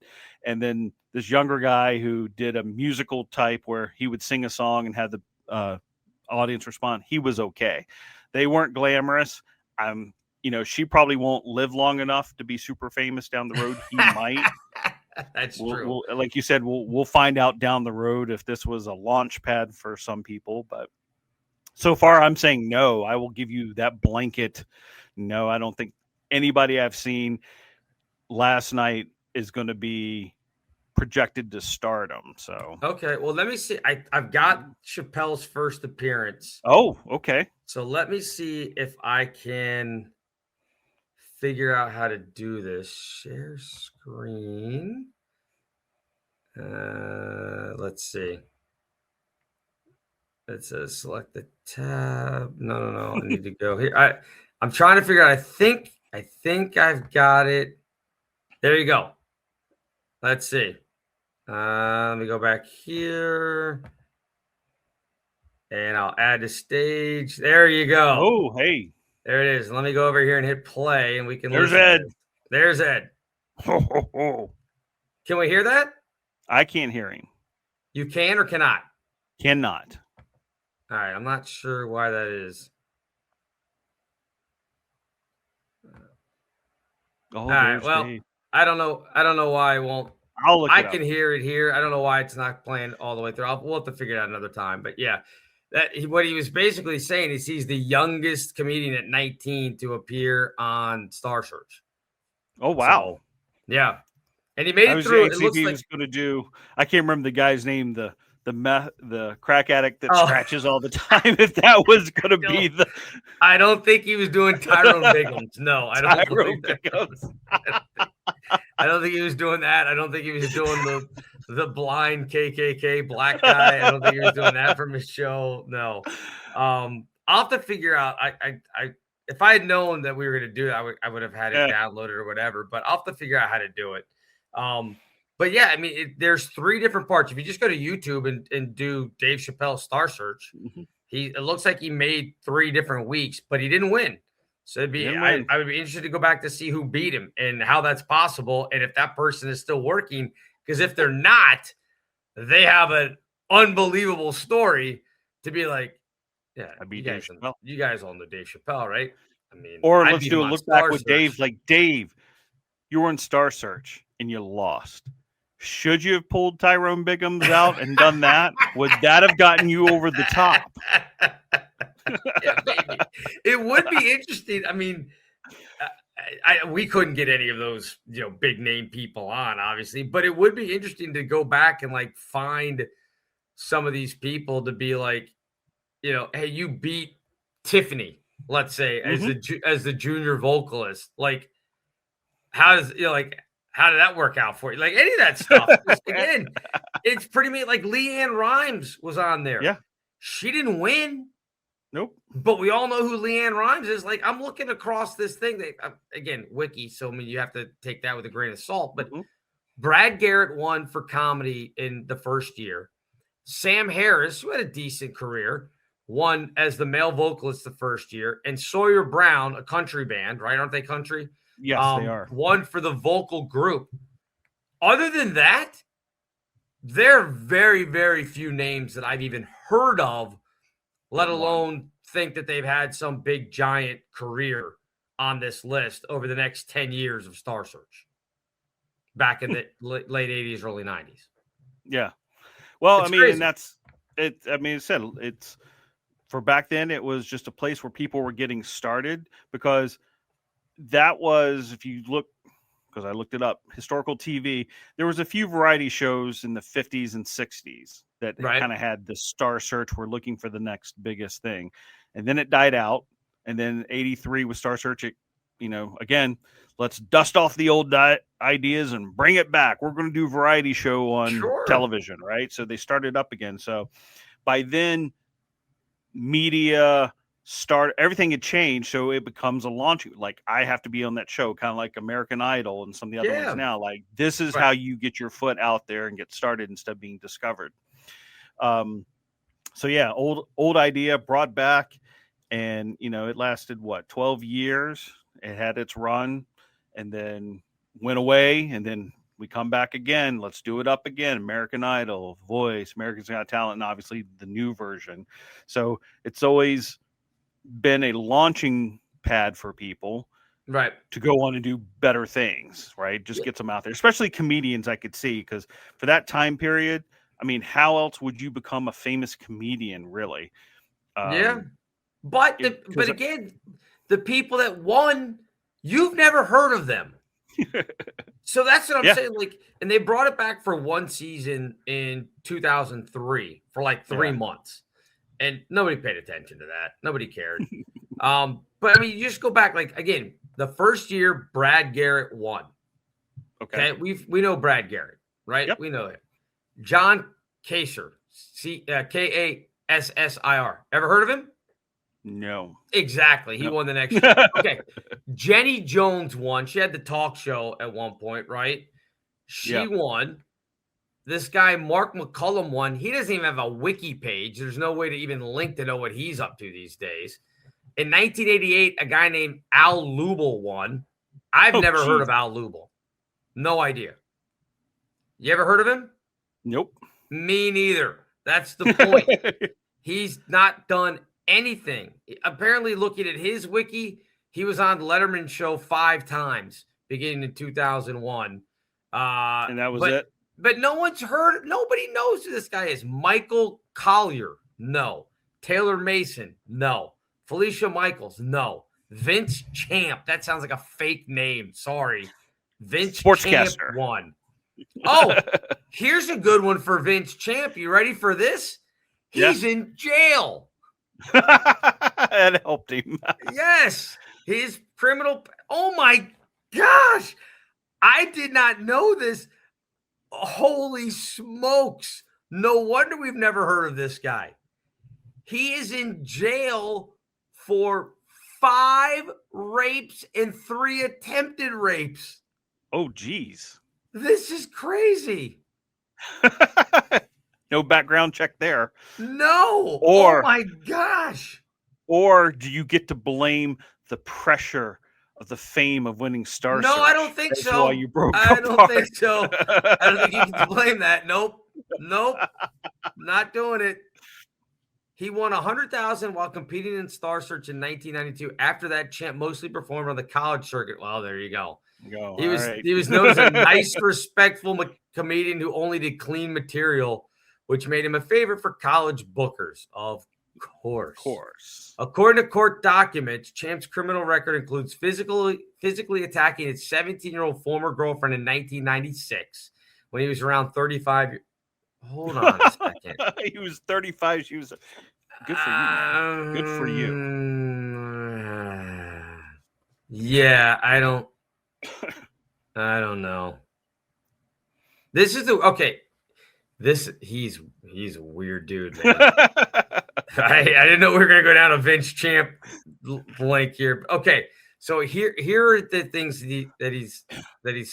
And then this younger guy who did a musical type where he would sing a song and have the audience respond. He was okay. They weren't glamorous. she probably won't live long enough to be super famous down the road. He might. That's true. Like you said, we'll find out down the road if this was a launch pad for some people. But so far, I'm saying no. I will give you that blanket. No, I don't think anybody I've seen last night is going to be projected to stardom. So Okay, well, let me see. I've got Chappelle's first appearance. oh, okay. So let me see if I can figure out how to do this. Share screen. Let's see. It says select the tab. No. I need to go here. I'm trying to figure out. I think I've got it. There you go. Let's see. Let me go back here. And I'll add the stage. There you go. Oh, hey. There it is. Let me go over here and hit play, and we can. There's listen to Ed. this. There's Ed. Can we hear that? I can't hear him. You can or cannot? Cannot. All right. I'm not sure why that is. Oh, All right. there's Well, Dave. I don't know. I don't know why I won't. I'll look I it up. can hear it here. I don't know why it's not playing all the way through. We'll have to figure it out another time. But yeah, what he was basically saying is he's the youngest comedian at 19 to appear on Star Search. Oh, wow. So, yeah, and he made I it was through. going It to see if looks he like was going to do. I can't remember the guy's name. The crack addict that Oh. scratches all the time. If that was going to be the I don't think he was doing Tyrone Biggums. No, I don't. Tyrone believe that. Biggums. I don't think he was doing that. I don't think he was doing the blind KKK black guy. I don't think he was doing that from his show. No. I'll have to figure out. I if I had known that we were going to do that, I would have had it downloaded or whatever. But I'll have to figure out how to do it. But yeah, I mean, there's 3 different parts. If you just go to YouTube and do Dave Chappelle Star Search, it looks like he made 3 different weeks, but he didn't win. So I would be interested to go back to see who beat him and how that's possible, and if that person is still working. Because if they're not, they have an unbelievable story to be like, yeah, I'd be you Dave guys, Chappelle. you guys all know Dave Chappelle, right? I mean, Or I'd let's beat do him a on look back Star with Search. Dave. Like, Dave, you were in Star Search and you lost. Should you have pulled Tyrone Biggums out and done that? Would that have gotten you over the top? Yeah, maybe. It would be interesting. I mean, we couldn't get any of those, big name people on, obviously, but it would be interesting to go back and like find some of these people to be like, hey, you beat Tiffany, let's say, as the junior vocalist. Like, how did that work out for you? Like any of that stuff. Again, it's pretty much like Leanne Rimes was on there. Yeah. She didn't win. Nope. But we all know who Leanne Rimes is. Like, I'm looking across this thing. Again, wiki, so I mean, you have to take that with a grain of salt. But Brad Garrett won for comedy in the first year. Sam Harris, who had a decent career, won as the male vocalist the first year. And Sawyer Brown, a country band, right? Aren't they country? Yes, they are. Won for the vocal group. Other than that, there are very, very few names that I've even heard of, let alone think that they've had some big giant career on this list over the next 10 years of Star Search back in the late 80s, early 90s. Yeah. Well, It's I mean, crazy. and that's it. I mean, it's for back then, it was just a place where people were getting started, because that was, if you look, because I looked it up, historical TV, there was a few variety shows in the 50s and 60s that kind of had the Star Search. We're looking for the next biggest thing. And then it died out. And then 83 with Star Search, it, again, let's dust off the old ideas and bring it back. We're going to do a variety show on television, right? So they started up again. So by then, media everything had changed, so it becomes a launch. Like, I have to be on that show, kind of like American Idol and some of the other ones now. Like, this is how you get your foot out there and get started instead of being discovered. So yeah, old idea brought back, and it lasted 12 years. It had its run, and then went away, and then we come back again. Let's do it up again. American Idol, Voice, America's Got Talent, and obviously the new version. So it's always been a launching pad for people. Right. to go on and do better things, right? Just gets them out there, especially comedians. I could see, because for that time period, I mean, how else would you become a famous comedian, really? Yeah. But it- but again, the people that won, you've never heard of them. So that's what I'm Yeah. saying. Like, and they brought it back for one season in 2003 for like 3 months, and nobody paid attention to that. Nobody cared. But I mean, you just go back. Like again, the first year Brad Garrett won. Okay. We know Brad Garrett, right? Yep. We know it. John Kassir, Kassir. Ever heard of him? No. Exactly. He Nope. won the next year. Okay. Jenny Jones won. She had the talk show at one point, right? She won. This guy, Mark McCullum, won. He doesn't even have a wiki page. There's no way to even link to know what he's up to these days. In 1988, a guy named Al Lubel won. I've never heard of Al Lubel. No idea. You ever heard of him? Nope. Me neither. That's the point. He's not done anything. Apparently, looking at his wiki, he was on Letterman show 5 times beginning in 2001. And that was it? But nobody knows who this guy is. Michael Collier, no. Taylor Mason, no. Felicia Michaels, no. Vince Champ, that sounds like a fake name. Sorry. Vince Champ Sportscaster. won. Oh, here's a good one for Vince Champ. You ready for this? He's in jail. That helped him. Yes, his criminal. Oh my gosh, I did not know this. Holy smokes! No wonder we've never heard of this guy. He is in jail for 5 rapes and 3 attempted rapes. Oh, geez. This is crazy. No background check there. No. Or- oh my gosh. Or do you get to blame the pressure of the fame of winning Star No, Search? I don't think That's so. why you broke I apart. don't think so. I don't think you can blame that. Nope. Not doing it. He won $100,000 while competing in Star Search in 1992. After that, Champ mostly performed on the college circuit. Well, there you go. He was known as a nice, respectful comedian who only did clean material, which made him a favorite for college bookers. Of course. According to court documents, Champ's criminal record includes physically attacking his 17-year-old former girlfriend in 1996 when he was around 35. Hold on a second. He was 35. She was good for you, man. Good for you. Yeah, I don't know. This is okay. He's a weird dude, man. I didn't know we were gonna go down a Vince Champ link here. Okay, so here are the things that he's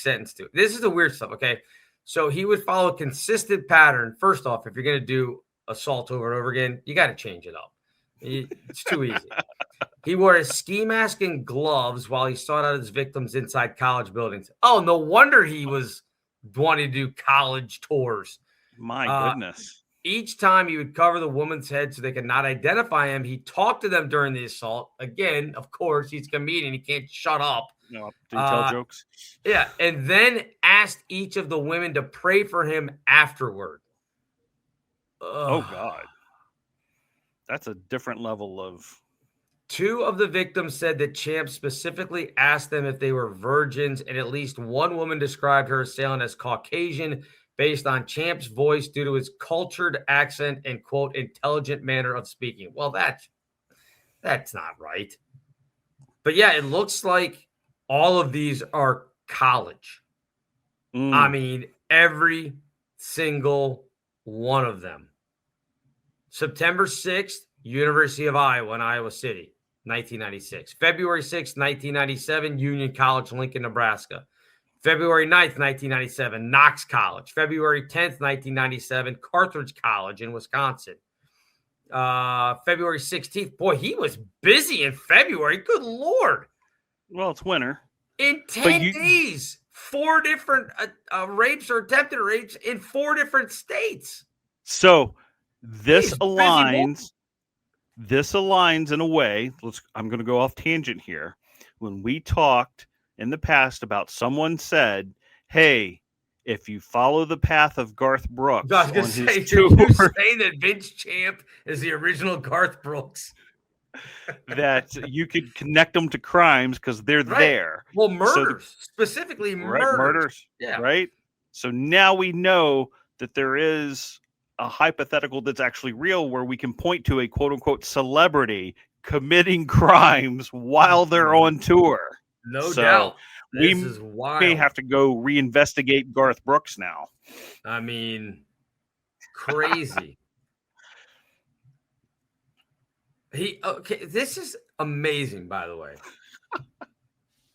sentenced to. This is the weird stuff. Okay, so he would follow a consistent pattern. First off, if you're gonna do assault over and over again, you got to change it up. It's too easy. He wore a ski mask and gloves while he sought out his victims inside college buildings. Oh, no wonder he was wanting to do college tours. My goodness. Each time he would cover the woman's head so they could not identify him. He talked to them during the assault. Again, of course, he's a comedian. He can't shut up. No, did he tell jokes? Yeah, and then asked each of the women to pray for him afterward. Oh, God. That's a different level of... 2 of the victims said that Champ specifically asked them if they were virgins, and at least one woman described her assailant as Caucasian based on Champ's voice due to his cultured accent and, quote, intelligent manner of speaking. Well, that's not right. But, yeah, it looks like all of these are college. I mean, every single one of them. September 6th, University of Iowa in Iowa City, 1996. February 6th, 1997, Union College, Lincoln, Nebraska. February 9th, 1997, Knox College. February 10th, 1997, Carthage College in Wisconsin. February 16th, boy, he was busy in February. Good Lord. Well, it's winter. In 10 days, 4 different rapes or attempted rapes in 4 different states. So this aligns in a way. I'm going to go off tangent here when we talked in the past about someone said, hey, if you follow the path of Garth Brooks I was on gonna his say, tour, you're saying that Vince Champ is the original Garth Brooks. that you could connect them to crimes because they're Right. there. Well, So murders, specifically murders. murders. Yeah. Right. So now we know that there is a hypothetical that's actually real where we can point to a quote unquote celebrity committing crimes while they're on tour. No So doubt. we This is wild. may have to go reinvestigate Garth Brooks now. I mean, crazy. This is amazing, by the way.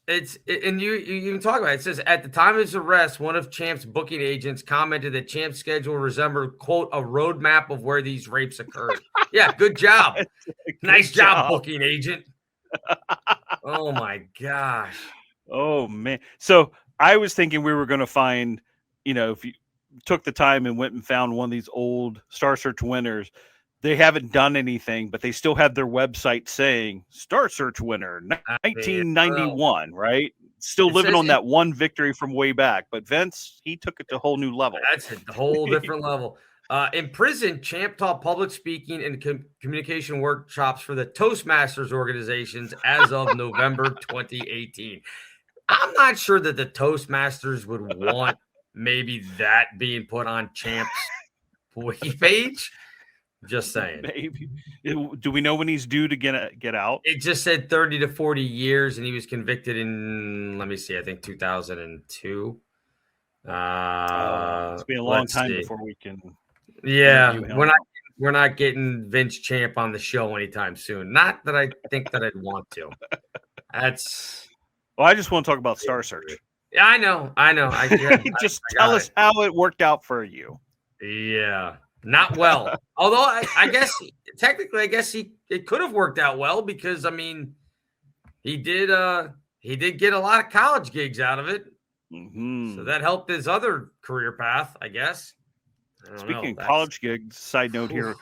And you even talk about it. It says at the time of his arrest, one of Champ's booking agents commented that Champ's schedule resembled, quote, a roadmap of where these rapes occurred. Yeah, good job. Nice job, booking agent. Oh my gosh. Oh man. So I was thinking we were going to find, if you took the time and went and found one of these old Star Search winners, they haven't done anything, but they still have their website saying Star Search winner 1991, right? Still living on that one victory from way back. But Vince, he took it to a whole new level. That's a whole different level. In prison, Champ taught public speaking and communication workshops for the Toastmasters organizations as of November 2018. I'm not sure that the Toastmasters would want maybe that being put on Champ's wiki page. Just saying. Maybe. Do we know when he's due to get out? It just said 30 to 40 years, and he was convicted in, let me see, I think 2002. It's been a long time before we can. Yeah, we're not getting Vince Champ on the show anytime soon. Not that I think that I'd want to. Well, I just want to talk about Star Search. Yeah, I know. Just tell us how it worked out for you. Yeah. Not well. Although I guess technically, it could have worked out well because he did get a lot of college gigs out of it. Mm-hmm. So that helped his other career path, I guess. Speaking of college gigs, side note here,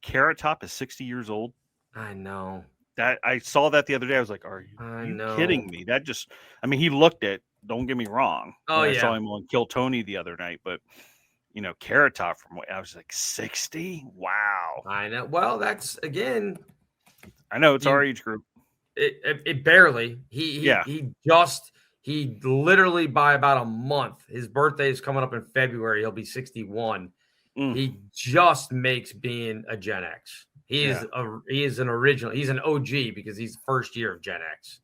Carrot Top is 60 years old. I know. That I saw that the other day. I was like, are you kidding me? That just, he looked it. Don't get me wrong. Oh, yeah. I saw him on Kill Tony the other night, but Carrot Top I was like 60. Wow. I know. Well, that's again. I know it's our age group. It barely. He literally by about a month. His birthday is coming up in February. He'll be 61. He just makes being a Gen X. He is an original. He's an OG because he's the first year of Gen X.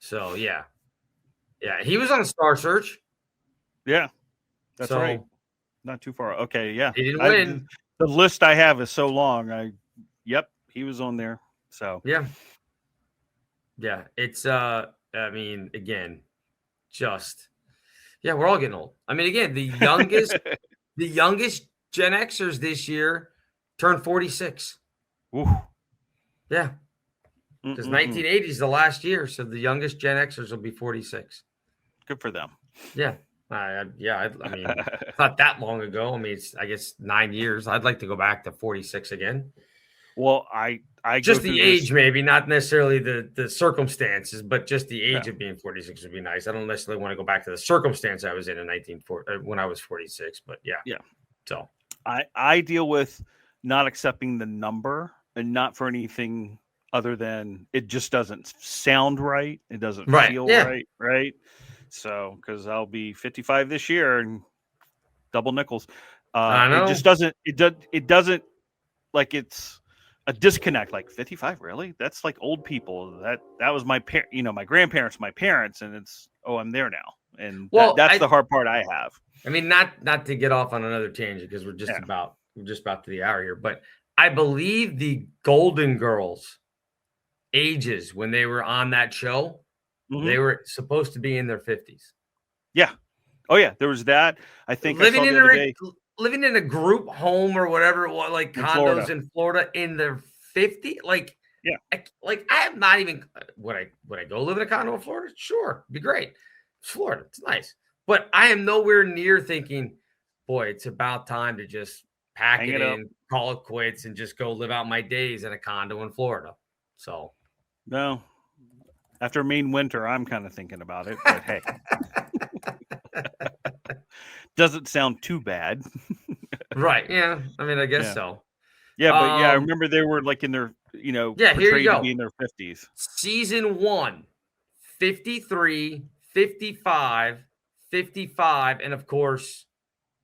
So yeah. He was on Star Search. Yeah, that's right. Not too far. Okay, yeah. He didn't win. The list I have is so long. He was on there. So yeah. It's again, we're all getting old. Again, the youngest Gen Xers this year turned 46. Ooh. Yeah. Because 1980 is the last year, so the youngest Gen Xers will be 46. Good for them. Yeah. Not that long ago. It's, I guess, 9 years. I'd like to go back to 46 again. Well, I just the age, maybe not necessarily the circumstances, but just the age of being 46 would be nice. I don't necessarily want to go back to the circumstance I was in when I was 46, but yeah. So I deal with not accepting the number and not for anything other than it just doesn't sound right. It doesn't feel right. Right. So, because I'll be 55 this year and double nickels. I know. It just doesn't. It doesn't like it's a disconnect. Like 55, really? That's like old people. That was my my grandparents, my parents, and it's I'm there now, and that's the hard part I have. Not to get off on another tangent because we're just about to the hour here, but I believe the Golden Girls ages when they were on that show. They were supposed to be in their 50s. Yeah. Oh, yeah. There was that. I think living in a group home or whatever it was, like condos in Florida in their 50s. Like, yeah. I have not even would I go live in a condo in Florida? Sure, it'd be great. It's Florida. It's nice. But I am nowhere near thinking, boy, it's about time to just pack it in, call it quits, and just go live out my days in a condo in Florida. So no. After Main Winter, I'm kind of thinking about it, but hey. Doesn't sound too bad. Right. Yeah. I mean, I guess Yeah. so. Yeah, but I remember they were like in their, Yeah, here portrayed you to go. be in their 50s. Season 1, 53, 55, 55, and of course,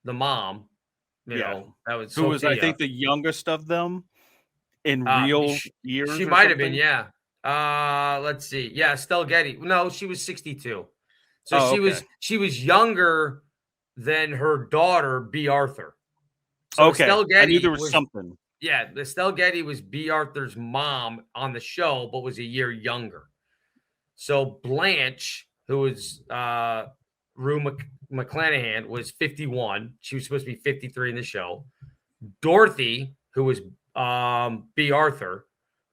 the mom, you know, that was Who was, I Sophia. think, the youngest of them in Uh, real she- years. She or might have been, something? yeah. Let's see. Yeah, Estelle Getty. No, she was 62. So Oh, she was younger than her daughter, B. Arthur. So Okay. Estelle Getty I knew there was something. Yeah, Estelle Getty was B. Arthur's mom on the show, but was a year younger. So Blanche, who was Rue McClanahan, was 51. She was supposed to be 53 in the show. Dorothy, who was B. Arthur,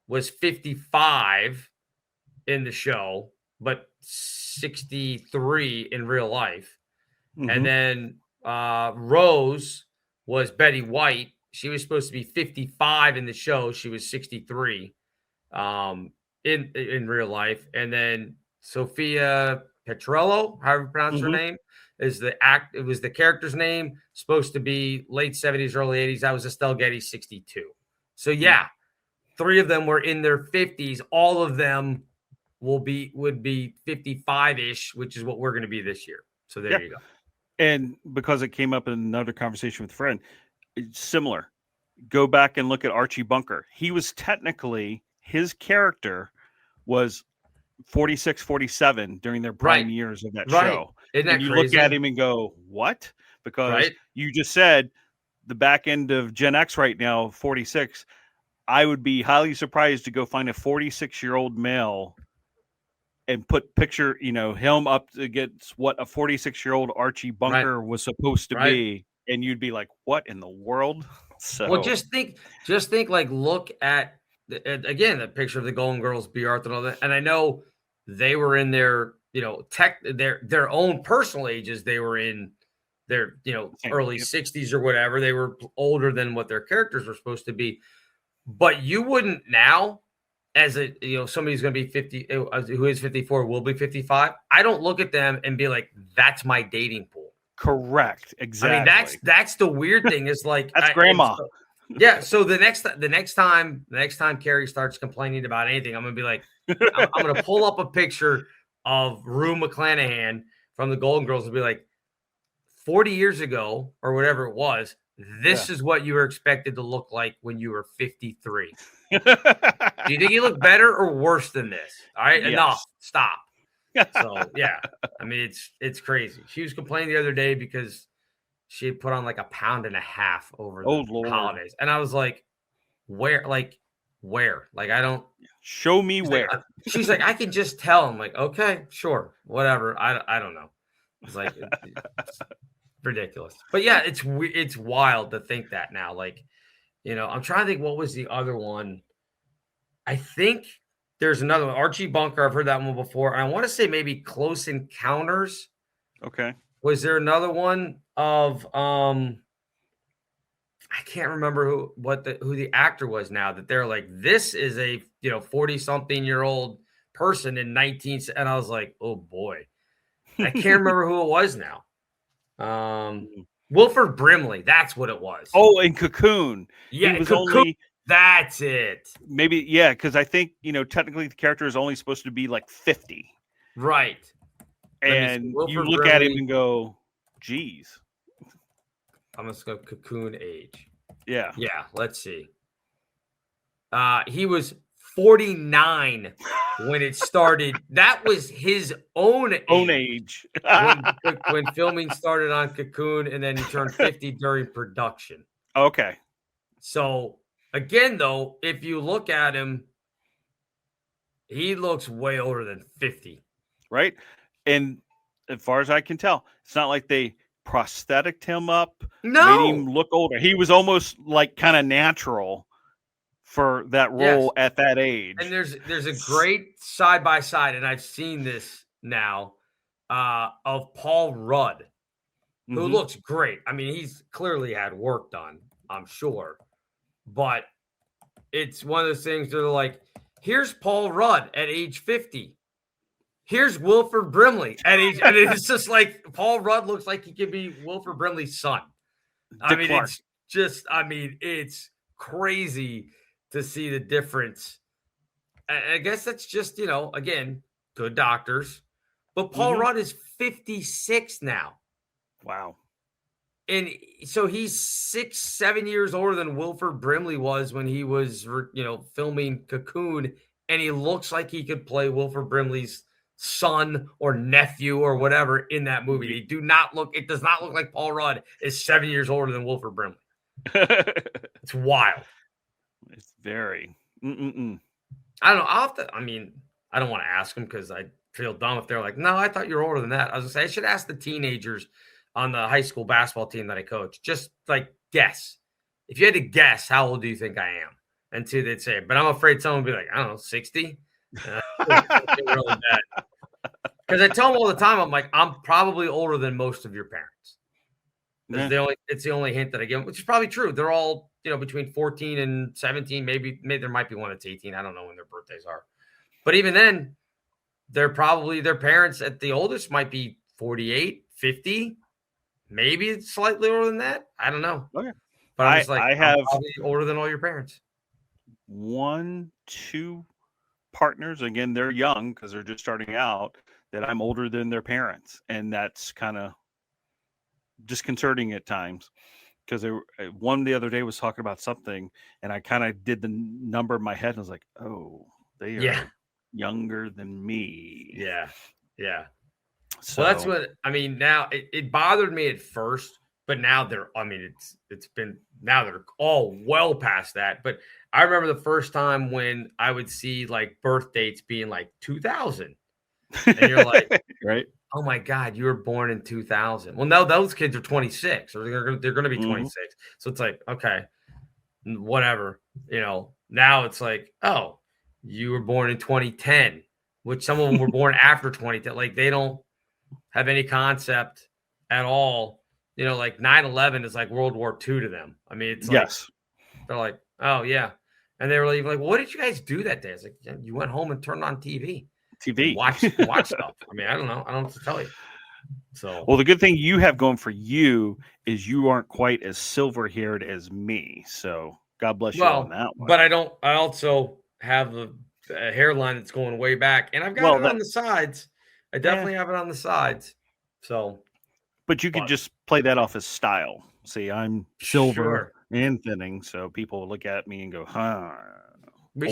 was 55 in the show, but 63 in real life. And then Rose was Betty White. She was supposed to be 55 in the show. She was 63 in real life. And then Sophia Petrello, however you pronounce her name, is it was the character's name, supposed to be late 70s, early 80s. That was Estelle Getty, 62. So yeah, 3 of them were in their 50s. All of them would be 55-ish, which is what we're going to be this year. So there you go. And because it came up in another conversation with a friend, it's similar. Go back and look at Archie Bunker. He was technically, his character was 46, 47 during their prime years of that show. Isn't that and you crazy? look at him and go, what? Because you just said the back end of Gen X right now, 46. I would be highly surprised to go find a 46-year-old male and put picture, him up against what a 46-year-old Archie Bunker was supposed to be. And you'd be like, what in the world? So, well, just think, like, look at again, the picture of the Golden Girls, B. Arthur and all that. And I know they were in their, their own personal ages. They were in their, early 60s or whatever. They were older than what their characters were supposed to be. But you wouldn't now, as a, somebody who's going to be 50, who is 54, will be 55. I don't look at them and be like, that's my dating pool. Correct. Exactly. I mean, that's the weird thing is like, that's grandma. Yeah. So the next time Carrie starts complaining about anything, I'm going to be like, I'm going to pull up a picture of Rue McClanahan from the Golden Girls and be like, 40 years ago or whatever it was, this is what you were expected to look like when you were 53. Do you think you look better or worse than this? All right. Yes. Enough. Stop. So yeah, I mean, it's crazy. She was complaining the other day because she had put on like 1.5 pounds over the holidays. And I was like, where? Like, I don't show me where. She's like, I can just tell. I'm like, okay, sure, whatever. I don't know. It's like it's ridiculous. But yeah, it's wild to think that now. Like, I'm trying to think what was the other one. I think there's another one. Archie Bunker. I've heard that one before. And I want to say maybe Close Encounters. Okay. Was there another one of I can't remember who the actor was now that they're like, this is a 40-something-year-old person in 19, and I was like, oh boy. I can't remember who it was now. Wilford Brimley, that's what it was. Oh, in Cocoon. Yeah, he was Cocoon. only That's it. Maybe, yeah, because I think, technically the character is only supposed to be like 50. Right. And you look at him and go, geez. I'm going to go Cocoon age. Yeah. Yeah, let's see. He was 49 when it started. That was his own age. when filming started on Cocoon, and then he turned 50 during production. Okay. So, again, though, if you look at him, he looks way older than 50. Right? And as far as I can tell, it's not like they prosthetic him up, made him look older. He was almost like kind of natural for that role at that age. And there's a great side by side, and I've seen this now, of Paul Rudd, who looks great. I mean, he's clearly had work done, I'm sure, but it's one of those things that are like, here's Paul Rudd at age 50. here's Wilford Brimley, and it's just like Paul Rudd looks like he could be Wilford Brimley's son. Dick Clark. It's crazy to see the difference. I guess that's just, again, good doctors. But Paul Rudd is 56 now. Wow. And so he's 6-7 years older than Wilford Brimley was when he was, filming Cocoon. And he looks like he could play Wilford Brimley's son or nephew or whatever in that movie. It does not look like Paul Rudd is 7 years older than Wilford Brimley. It's wild. It's very. I don't know. I don't want to ask them because I feel dumb if they're like, no, I thought you were older than that. I was going to say, I should ask the teenagers on the high school basketball team that I coach. Just like guess. If you had to guess, how old do you think I am? And two, they'd say, but I'm afraid someone would be like, I don't know, 60? Really bad. Because I tell them all the time, I'm like, I'm probably older than most of your parents. It's the only hint that I give them, which is probably true. They're all, between 14 and 17. Maybe there might be one that's 18. I don't know when their birthdays are. But even then, they're probably, their parents at the oldest might be 48, 50. Maybe it's slightly older than that. I don't know. Okay. But I'm have probably older than all your parents. 1-2 partners. Again, they're young because they're just starting out, that I'm older than their parents. And that's kind of disconcerting at times, because one the other day was talking about something and I kind of did the number in my head and I was like, oh, they are younger than me. Yeah. So that's what now it bothered me at first, but now they're all well past that. But I remember the first time when I would see like birth dates being like 2000, and you're like, right? Oh my God, you were born in 2000. Well, no, those kids are 26, or they're going to be 26. So it's like, okay, whatever. Now it's like, oh, you were born in 2010, which some of them were born after 2010. Like they don't have any concept at all. Like 9/11 is like World War II to them. I mean, it's like, they're like, oh yeah. And they were like, well, what did you guys do that day? It's like, yeah, you went home and turned on TV. Watch stuff. I mean, I don't know. I don't know what to tell you. So, well, the good thing you have going for you is you aren't quite as silver-haired as me. So God bless you on that one. But I also have a hairline that's going way back, and I've got it on the sides. I definitely have it on the sides. So, but you could just play that off as style. See, I'm silver and thinning, so people will look at me and go, huh. We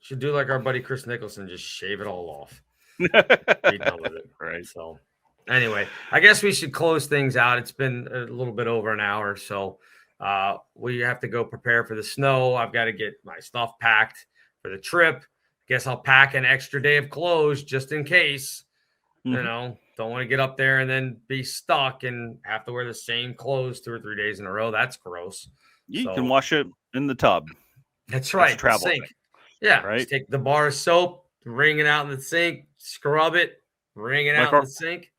should do like our buddy Chris Nicholson, just shave it all off. Be done with it. Right. So anyway, I guess we should close things out. It's been a little bit over an hour. So we have to go prepare for the snow. I've got to get my stuff packed for the trip. I guess I'll pack an extra day of clothes just in case. Don't want to get up there and then be stuck and have to wear the same clothes 2 or 3 days in a row. That's gross. You can wash it in the tub. That's right. Travel sink. thing. Yeah. Right. Just take the bar of soap, wring it out in the sink, scrub it, wring it out in the sink.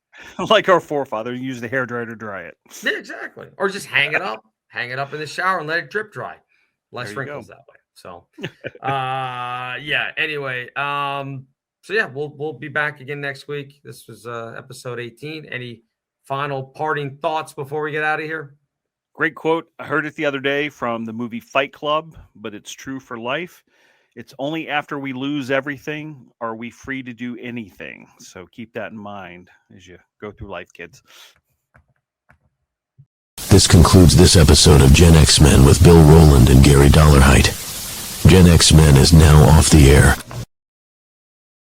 Like our forefather used the hairdryer to dry it. Yeah, exactly. Or just hang it up in the shower and let it drip dry. Less wrinkles that way. So, anyway, we'll be back again next week. This was episode 18. Any final parting thoughts before we get out of here? Great quote. I heard it the other day from the movie Fight Club, but it's true for life. It's only after we lose everything are we free to do anything. So keep that in mind as you go through life, kids. This concludes this episode of Gen X Men with Bill Rowland and Gary Dollarhite. Gen X Men is now off the air.